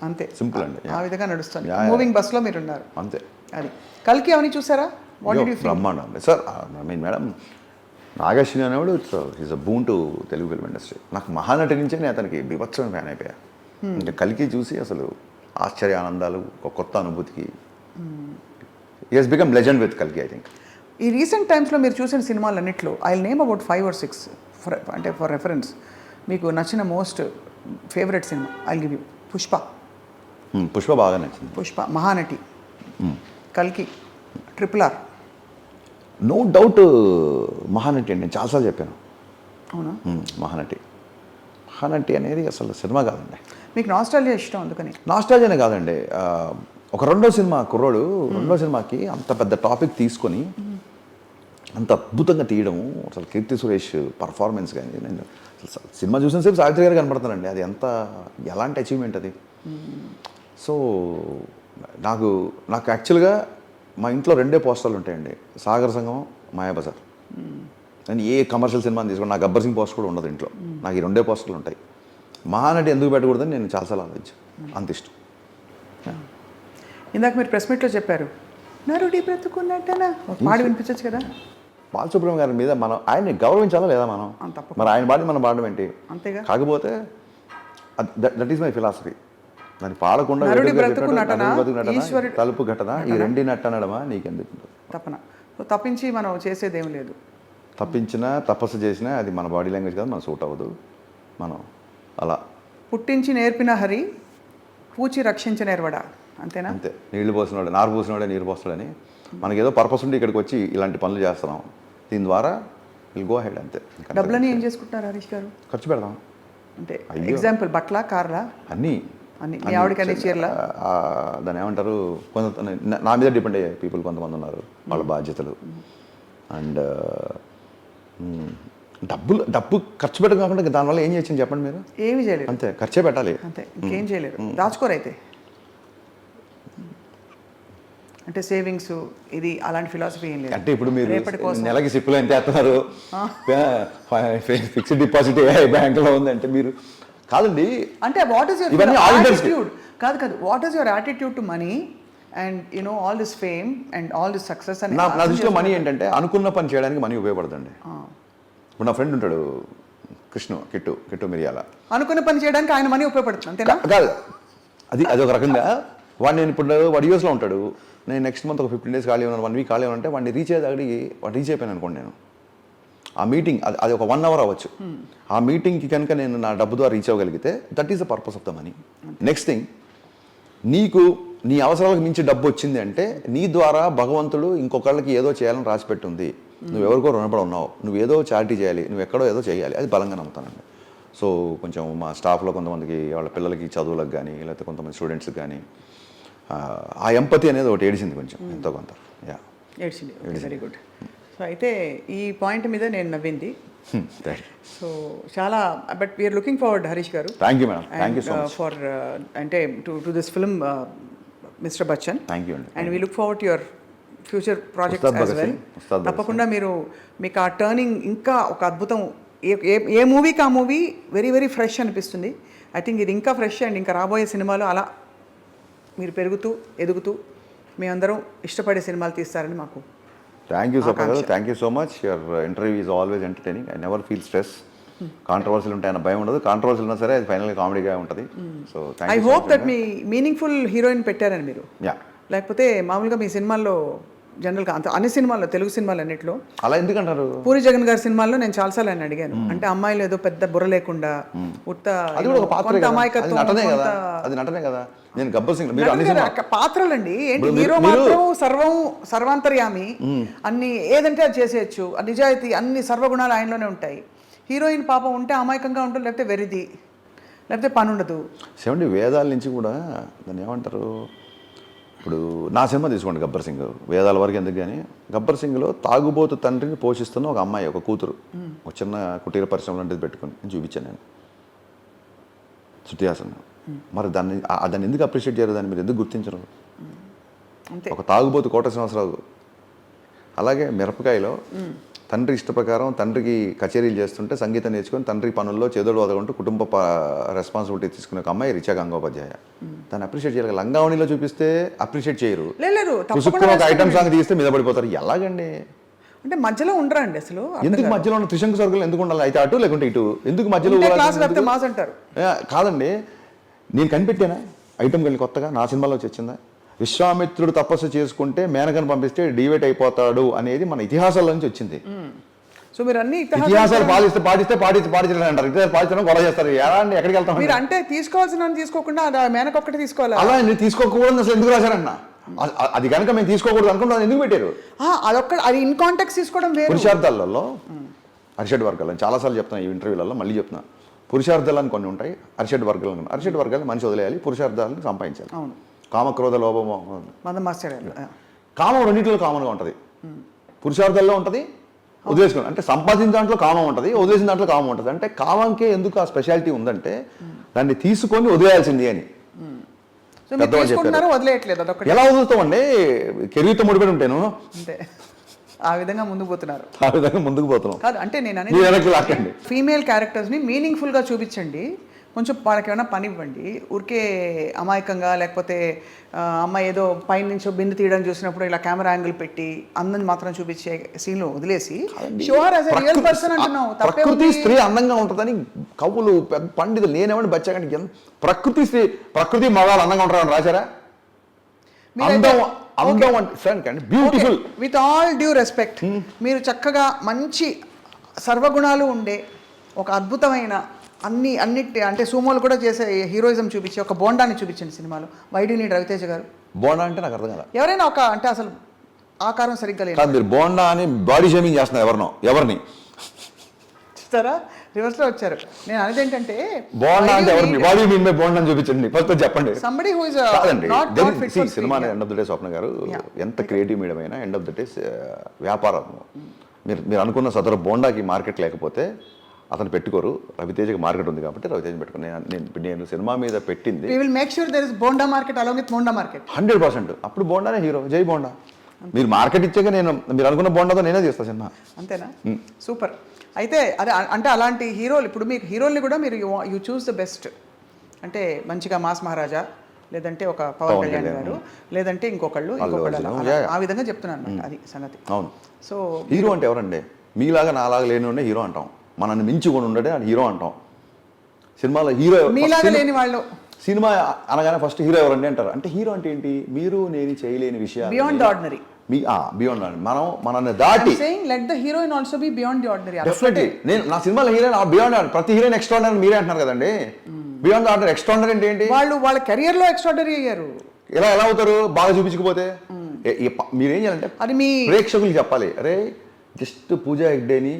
అంతే సింపుల్ అండి. ఆ విధంగా నడుస్తుంది. మూవింగ్ బస్లో మీరు ఉన్నారు అంతే. అది కల్కి అవన్నీ చూసారా? బ్రహ్మాండం అండి సార్. ఐ మీన్ మేడం, నాగశ్విని అనేవాడు is a boon to Telugu film industry. నాకు మహానటి నుంచే నేను అతనికి బీభత్సమైన ఫ్యాన్ అయిపోయా. ఇంకా కల్కి చూసి అసలు ఆశ్చర్య ఆనందాలు, ఒక కొత్త అనుభూతికి he has become legend with కల్కి. ఐ థింక్ ఈ రీసెంట్ టైమ్స్లో మీరు చూసిన సినిమాలన్నింటిలో I will name about 5 or 6 అంటే ఫర్ రెఫరెన్స్ మీకు నచ్చిన most favourite cinema I give you. Pushpa బాగా నచ్చింది. పుష్ప, మహానటి, కల్కి, RRR. నో డౌట్ మహానటి అండి. నేను చాలాసార్లు చెప్పాను. అవునా? మహానటి అనేది అసలు సినిమా కాదండి. మీకు నాస్టాల్జియా ఇష్టం అందుకని? నాస్టాల్జియానే కాదండి, ఒక రెండో సినిమాకి అంత పెద్ద టాపిక్ తీసుకొని అంత అద్భుతంగా తీయడం, అసలు కీర్తి సురేష్ పర్ఫార్మెన్స్ కానీ, నేను సినిమా చూసిన సేపు సావిత్రి గారు కనపడుతున్నానండి. అది ఎలాంటి అచీవ్మెంట్ అది. సో నాకు యాక్చువల్గా మా ఇంట్లో 2 పోస్టర్లు ఉంటాయండి, సాగర సంగమం, మాయాబజార్. నేను ఏ కమర్షియల్ సినిమాని తీసుకోండి, నాకు గబ్బర్ సింగ్ పోస్టర్ కూడా ఉండదు ఇంట్లో. నాకు ఈ 2 పోస్టర్లు ఉంటాయి. మహానటి ఎందుకు పెట్టకూడదని నేను చాలాసార్లు ఆలోచించాను. అంత ఇష్టం. ఇందాక మీరు ప్రెస్ మీట్లో చెప్పారు, నరుడి బ్రతుకున్నట్టనా పాడి వినిపించచ్చు కదా. బాలసుబ్రహ్మణ్యం గారి మీద మనం ఆయన్ని గౌరవించాలా లేదా మనం? మరి ఆయన పాడి మనం పాడడం ఏంటి? అంతేగా. కాకపోతే దట్ ఈస్ మై ఫిలాసఫీ. దాన్ని పాడకుండా తలుపు ఘటన, ఈ 2 నట్టనడమా నీకెందుకు తప్పన. తప్పించి మనం చేసేదేం లేదు. తప్పించినా తపస్సు చేసినా అది మన బాడీ లాంగ్వేజ్ కాదు, మనం సూట్ అవ్వదు. మనం అలా పుట్టించి నేర్పిన హరి, పూచి రక్షించిన ఎర్వడా. అంతేనా? అంతే. నీళ్లు పోసినాడు, నారు పోసినాడే నీరు పోస్తాడని మనకి ఏదో పర్పస్ ఉండి ఇక్కడికి వచ్చి ఇలాంటి పనులు చేస్తున్నాం. దీని ద్వారా విల్ గో హెడ్ అంతే. డబ్బులని ఏం చేసుకుంటున్నారు హరీష్ గారు? ఖర్చు పెడదాం అంటే ఎగ్జాంపుల్ బట్ల కార్లా అన్నీ అన్ని మీ ఆవిడకి అన్ని చీరలా? దాన్ని ఏమంటారు, కొంత నా మీద డిపెండ్ అయ్యే పీపుల్ కొంతమంది ఉన్నారు, వాళ్ళ బాధ్యతలు. అండ్ డబ్బు ఖర్చు పెట్టడం కాకుండా దానివల్ల ఏం చేయొచ్చని చెప్పండి మీరు? ఏమి చేయలేదు, అంతే, ఖర్చే పెట్టాలి అంతే, ఇంకేం చేయలేదు. దాచుకోరు అయితే, అంటే సేవింగ్స్ ఇది అలాంటి ఫిలాసఫీ ఏం లేదు. అంటే ఇప్పుడు మీరు రేపటి కోసం నెలకి సిప్పులు ఎంత వేస్తున్నారు, ఫిక్స్డ్ డిపాజిట్ బ్యాంకులో ఉందంటే మీరు కాదండి. అంటే వాట్ ఈస్ యువర్ యాటిట్యూడ్? కాదు what is your attitude to money and you know all this fame and all this success? అని నా దృష్టిలో మనీ ఏంటంటే అనుకున్న పని చేయడానికి మనీ ఉపయోగపడుతుంది. ఇప్పుడు నా ఫ్రెండ్ ఉంటాడు కిట్టు మిరియాల, అనుకున్న పని చేయడానికి ఆయన మనీ ఉపయోగపడుతుంది అంతేనా? కాదు, అది ఒక రకంగా నేను ఇప్పుడు వాడు యూఎస్లో ఉంటాడు, నేను నెక్స్ట్ మంత్ ఒక 15 days ఖాళీ ఉన్నాను, 1 week ఖాళీ ఉంటే వాడిని రీచ్ అయ్యేదానికి వాడు రీచ్ అయిపోయాను అనుకోండి. నేను ఆ మీటింగ్ అది ఒక 1 hour అవ్వచ్చు, ఆ మీటింగ్కి కనుక నేను నా డబ్బు ద్వారా రీచ్ అవ్వగలిగితే that is the purpose of the money. Next thing, నీకు నీ అవసరాలకు మించి డబ్బు వచ్చింది అంటే నీ ద్వారా భగవంతుడు ఇంకొకళ్ళకి ఏదో చేయాలని రాసిపెట్టుంది. నువ్వు ఎవరికో రుణపడి ఉన్నావు, నువ్వు ఏదో చారిటీ చేయాలి, నువ్వు ఎక్కడో ఏదో చేయాలి, అది బలంగా నమ్ముతానండి. సో కొంచెం మా స్టాఫ్లో కొంతమందికి వాళ్ళ పిల్లలకి చదువులకు కానీ లేకపోతే కొంతమంది స్టూడెంట్స్కి కానీ ఆ ఎంపతి అనేది ఒకటి ఏడిసింది కొంచెం, ఎంతో కొంత. ఏడ్చింది, వెరీ గుడ్. సో అయితే ఈ పాయింట్ మీద నేను నవ్వింది. సో చాలా, but we're looking forward Harish గారు. Thank you madam, thank you so much for అంటే to this film mister Bachchan. Thank you అండి. And we look forward to your future projects as well. తప్పకుండా మీకు ఆ టర్నింగ్ ఇంకా ఒక అద్భుతం, ఏ మూవీకి ఆ మూవీ వెరీ వెరీ ఫ్రెష్ అనిపిస్తుంది. ఐ థింక్ ఇది ఇంకా ఫ్రెష్ అండ్ ఇంకా రాబోయే సినిమాలు అలా మీరు పెరుగుతూ ఎదుగుతూ మేమందరం ఇష్టపడే సినిమాలు తీస్తారని మాకు. Thank you thank you so much. Your interview is always entertaining. I never feel stress. కాంట్రవర్సీలు ఉంటాయన్న భయం ఉండదు, కాంట్రవర్సీలు ఉన్నా సరే అది ఫైనల్గా కామెడీగా ఉంటుంది. సో ఐ హోప్ దట్ మీ మీనింగ్ఫుల్ హీరోయిన్ పెట్టారని మీరు. లేకపోతే మామూలుగా మీ సినిమాల్లో జనరల్గా అంత అన్ని సినిమాల్లో, తెలుగు సినిమాలు అన్నింటిలో అలా ఎందుకంటారు? పూరి జగన్ గారి సినిమాల్లో నేను చాలాసార్లు ఆయన అడిగాను, అంటే అమ్మాయిలు ఏదో పెద్ద బుర్ర లేకుండా ఉత్త అమాయకత్వం, అది నటనే కదా. నేను గబ్బర్ సింగ్ పాత్రలండి ఏంటి, హీరో మాత్రం సర్వాంతర్యామి, అన్ని ఏదంటే అది చేసేయచ్చు, నిజాయితీ అన్ని సర్వగుణాలు ఆయనలోనే ఉంటాయి. హీరోయిన్ పాపం ఉంటే అమాయకంగా ఉంటుంది, లేకపోతే వెరిది, లేకపోతే పని ఉండదు. సెవెంటీ వేదాల నుంచి కూడా దాన్ని ఏమంటారు, ఇప్పుడు నా సినిమా తీసుకోండి గబ్బర్ సింగ్, వేదాల వరకు ఎందుకు కానీ, గబ్బర్ సింగ్లో తాగుబోతు తండ్రిని పోషిస్తున్న ఒక అమ్మాయి, ఒక కూతురు, ఒక చిన్న కుటీర పరిశ్రమ లాంటిది పెట్టుకుని నేను చూపించాను నేను శృతి హాసన్. మరి దాన్ని ఎందుకు అప్రిషియేట్ చేయరు, దాన్ని మీరు ఎందుకు గుర్తించరు? ఒక తాగుబోతు కోట శ్రీనివాసరావు. అలాగే మిరపకాయలో తండ్రి ఇష్ట ప్రకారం తండ్రికి కచేరీలు చేస్తుంటే సంగీతం నేర్చుకొని తండ్రి పనుల్లో చేదోడు వదలకుంటూ కుటుంబ రెస్పాన్సిబిలిటీ తీసుకునే ఒక అమ్మాయి రిచా గంగోపాధ్యాయ. దాన్ని అప్రిషియేట్ చేయాలి. లంగావణిలో చూపిస్తే అప్రిషియేట్ చేయరు, ఒక ఐటమ్ సాంగ్ తీస్తే మీద పడిపోతారు. ఎలాగండి? అంటే మధ్యలో ఉండరండి అసలు. ఎందుకు మధ్యలో ఉన్న త్రిశంకు స్వర్గంలో ఎందుకు ఉండాలి? అయితే అటు లేకుంటే ఇటు ఎందుకు మధ్యలో? కాదండి, నేను కనిపెట్టానా ఐటమ్ వెళ్ళి కొత్తగా నా సినిమాలో వచ్చిందా? విశ్వామిత్రుడు తపస్సు చేసుకుంటే మేనకను పంపిస్తే డివేట్ అయిపోతాడు అనేది మన ఇతిహాసాల నుంచి వచ్చింది. సో మీరు అన్ని ఇతిహాసాలు పాటించాలి అంటారు, ఇతిహాసాలు పాటించడం గొడవ చేస్తారు. ఎలా అండి, ఎక్కడికి వెళ్తాం? మీరు అంటే తీసుకోవాల్సిన తీసుకోకుండా మేనక ఒక్కటి తీసుకోవాలి. అలా నేను తీసుకోకూడదు అసలు ఎందుకు రాశారన్న? అది కనుక మేము తీసుకోకూడదు అనుకుంటున్నాను, ఎందుకు పెట్టారు? అది ఇన్ కాంటాక్ట్ తీసుకోవడం వేరు. పురుషార్థాలలో అరిషడ్ వర్గాలు చాలాసార్లు చెప్తున్నాను ఈ ఇంటర్వ్యూలలో, మళ్ళీ చెప్తున్నా. పురుషార్థాలని కొన్ని ఉంటాయి, అరిషడ్ వర్గాలు మనిషి వదిలేయాలి, పురుషార్థాలను సంపాదించాలి. అవును. కామక్రోధ లోభము కామం రెండింటిలో కామన్గా ఉంటుంది. పురుషార్థాల్లో ఉంటుంది, వదిలేసుకుని అంటే సంపాదించిన దాంట్లో కామం ఉంటుంది, వదిలేసిన దాంట్లో కామం ఉంటుంది. అంటే కామంకే ఎందుకు ఆ స్పెషాలిటీ ఉందంటే దాన్ని తీసుకొని వదిలేయాల్సింది అని పెద్దవాళ్ళు చెప్పారు. ఎలా వదులుతామండి? కెరీర్తో ముడిపడి ఉంటాను, ఆ విధంగా ముందుకు పోతున్నారు, ఆ విధంగా ముందుకు పోతున్నాం. కాదు అంటే నేను అనేది ఫీమేల్ క్యారెక్టర్స్ని మీనింగ్ఫుల్గా చూపించండి, కొంచెం వాళ్ళకి ఏమైనా పని ఇవ్వండి. ఊరికే అమాయకంగా లేకపోతే అమ్మాయి ఏదో పైన నుంచో బిందు తీయడం చూసినప్పుడు ఇలా కెమెరా యాంగిల్ పెట్టి అందం మాత్రం చూపించే సీన్లు వదిలేసి ప్రకృతి స్త్రీ అందంగా ఉంటుందని కవులు పండితులు నేనేమంటే బచ్చాకంటే ప్రకృతి మగాళ్ళు అందంగా ఉంటారని రాశారా? Beautiful. With all due respect, మీరు చక్కగా మంచి సర్వగుణాలు ఉండే ఒక అద్భుతమైన అన్నిటి అంటే సూమోలు కూడా చేసే హీరోయిజం చూపించి ఒక బోండాన్ని చూపించండి సినిమాలో. వై డు నీడ్ రవితేజ గారు? బోండా అంటే నాకు అర్థం కదా. ఎవరైనా ఒక అంటే అసలు ఆకారం సరిగ్గా లేదు కాదు, మీరు బోండా అని బాడీ షేమింగ్ చేస్తున్నారు ఎవరిని చూస్తారా, రివర్స్ లో వచ్చారు. నేను అనేది ఏంటంటే బోండా అంటే ఎవరిని, బాడీ మీన్ బై బోండా అని చూపించండి ఫస్ట్ చెప్పండి. somebody who is కాదండి, not fit for cinema screen. End of the day Swapna గారు ఎంత క్రియేటివ్ మీడియం అయినా ఎండ్ ఆఫ్ ద డే వ్యాపారం. మీరు అనుకున్న సదరు బోండాకి మార్కెట్ లేకపోతే అతను పెట్టుకోరు. రవితేజకి మార్కెట్ ఉంది కాబట్టి రవితేజ పెట్టుకుని నేను సినిమా మీద పెట్టింది we will make sure there is bonda market along with monda market. 100%. అప్పుడు బోండానే హీరో, జై బోండా. మీరు మార్కెట్ ఇచ్చాక మీరు అనుకున్న బోండాతో నేనే చేస్తాను సినిమా. అంతేనా? సూపర్. అయితే అదే అంటే అలాంటి హీరోలు, ఇప్పుడు మీకు హీరోల్ని కూడా మీరు యూ చూస్ ద బెస్ట్. అంటే మంచిగా మాస్ మహారాజా, లేదంటే ఒక పవన్ కళ్యాణ్ గారు, లేదంటే ఇంకొకళ్ళు ఆ విధంగా చెప్తున్నాను అనమాట. అది సంగతి. అవును. సో హీరో అంటే ఎవరండి? మీలాగా నాలాగా లేని ఉండే హీరో అంటాం. మనల్ని మించి కూడా ఉండడే అది హీరో అంటాం. సినిమాలో హీరో మీలాగా లేని వాళ్ళు, సినిమా అనగానే ఫస్ట్ హీరో ఎవరండి అంటారు. అంటే హీరో అంటే ఏంటి? మీరు నేను చేయలేని విషయాలు, బియాండ్ ఆర్డినరీ. Beyond ordinary. మనల్ని దాటి let the heroine also be beyond the ordinary. Definitely. నేను నా సినిమాలో హీరోయిన్ బియాండ్ ఆర్డినరీ, ప్రతి హీరోయిన్ ఎక్స్ట్రాడినరీ మీరే అంటున్నారు కదండి. బియాండ్ ఆర్డినరీ, ఎక్స్ట్రాడినరీ అంటే ఏంటి? వాళ్ళ కెరియర్ లో ఎక్స్ట్రాడినరీ అయ్యారు. ఎలా అవుతారు? బాగా చూపించకపోతే మీరేం చేయాలంటే అది మీ ప్రేక్షకులు చెప్పాలి. అరే జస్ట్ పూజా హెగ్డేని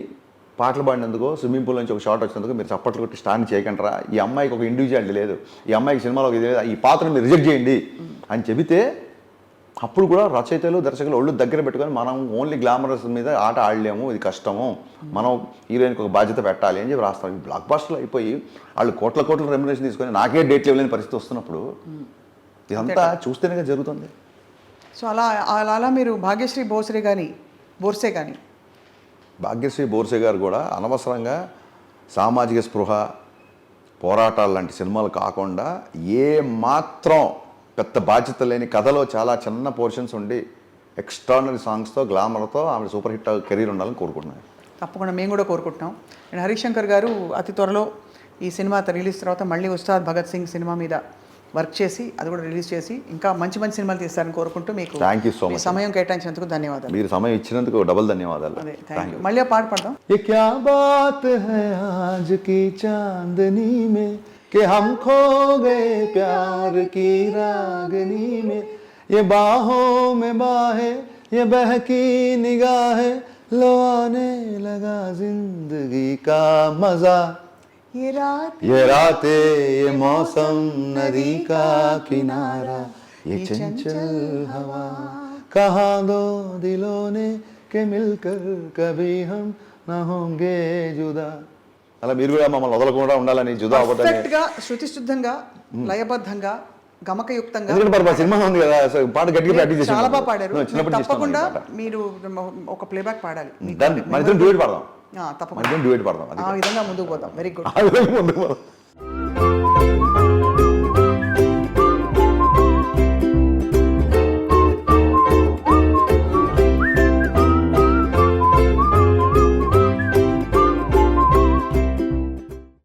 పాటలు పాడినందుకో, స్విమ్మింగ్ పూల్ నుంచి ఒక షాట్ వచ్చినందుకు మీరు చప్పట్లు కొట్టి స్టాండ్ చేయకంటారా? ఈ అమ్మాయికి ఒక ఇండివిజువాలిటీ లేదు, ఈ అమ్మాయికి సినిమాలో ఇది లేదు, ఈ పాత్రను మీరు రిజెక్ట్ చేయండి అని చెబితే అప్పుడు కూడా రచయితలు దర్శకులు ఒళ్ళు దగ్గర పెట్టుకొని మనం ఓన్లీ గ్లామరస్ మీద ఆట ఆడలేము, ఇది కష్టము, మనం హీరోయిన్కి ఒక బాధ్యత పెట్టాలి అని చెప్పి రాస్తారు. బ్లాక్ బాస్టర్లు అయిపోయి వాళ్ళు కోట్ల రెమ్యునరేషన్ తీసుకొని నాకే డేట్ లేవలేని పరిస్థితి వస్తున్నప్పుడు ఇదంతా చూస్తేనే జరుగుతుంది. సో అలా మీరు భాగ్యశ్రీ బోర్సే కానీ భాగ్యశ్రీ బోర్సే గారు కూడా అనవసరంగా సామాజిక స్పృహ, పోరాటాలు లాంటి సినిమాలు కాకుండా ఏ మాత్రం పెద్ద బాధ్యత లేని కథలో చాలా చిన్న పోర్షన్స్ ఉండి ఎక్స్ట్రాడినరీ సాంగ్స్తో, గ్లామర్తో ఆమె సూపర్ హిట్ కెరీర్ ఉండాలని కోరుకుంటున్నాను. తప్పకుండా మేము కూడా కోరుకుంటున్నాం. అండ్ హరీష్ శంకర్ గారు అతి త్వరలో ఈ సినిమా రిలీజ్ తర్వాత మళ్ళీ ఉస్తాద్ భగత్ సింగ్ సినిమా మీద వర్క్ చేసి అది కూడా రిలీజ్ చేసి ఇంకా మంచి సినిమాలు తీస్తారని కోరుకుంటూ మీకు థ్యాంక్ యూ సో మచ్. సమయం కేటాయించినందుకు ధన్యవాదాలు. మీరు సమయం ఇచ్చినందుకు డబుల్ ధన్యవాదాలు. అదే థ్యాంక్ యూ. మళ్ళీ ఆ పాట పాడదాం. ये क्या बात है आज की चांदनी में कि हम खो गए प्यार की रागनी में, ये बाहों में बाहें, ये बहकी निगाहें, लो आने लगा जिंदगी का मजा, ये रातें, ये मौसम, नदी का किनारा, ये चंचल हवा, कहाँ दो दिलों ने के मिलकर कभी हम ना होंगे जुदा. అలా మీరు కూడా మమ్మల్ని వదలకుండా ఉండాలని, జుదా అవ్వదని. పర్ఫెక్ట్గా శుతిశుద్ధంగా లయబద్ధంగా గమకయుక్తంగా. ఎందుకంటే సినిమా ఉంది కదా, పాట గట్టిగా ప్రాక్టీస్ చేసి చాలా బాగా పాడారు. తప్పకుండా మీరు ఒక ప్లేబ్యాక్ పాడాలి. మన ఇద్దరం డ్యూయట్ పాడదాం. తప్పకుండా డ్యూయట్ పాడదాం. ఆ విధంగా ముందుకు పోదాం. Very good.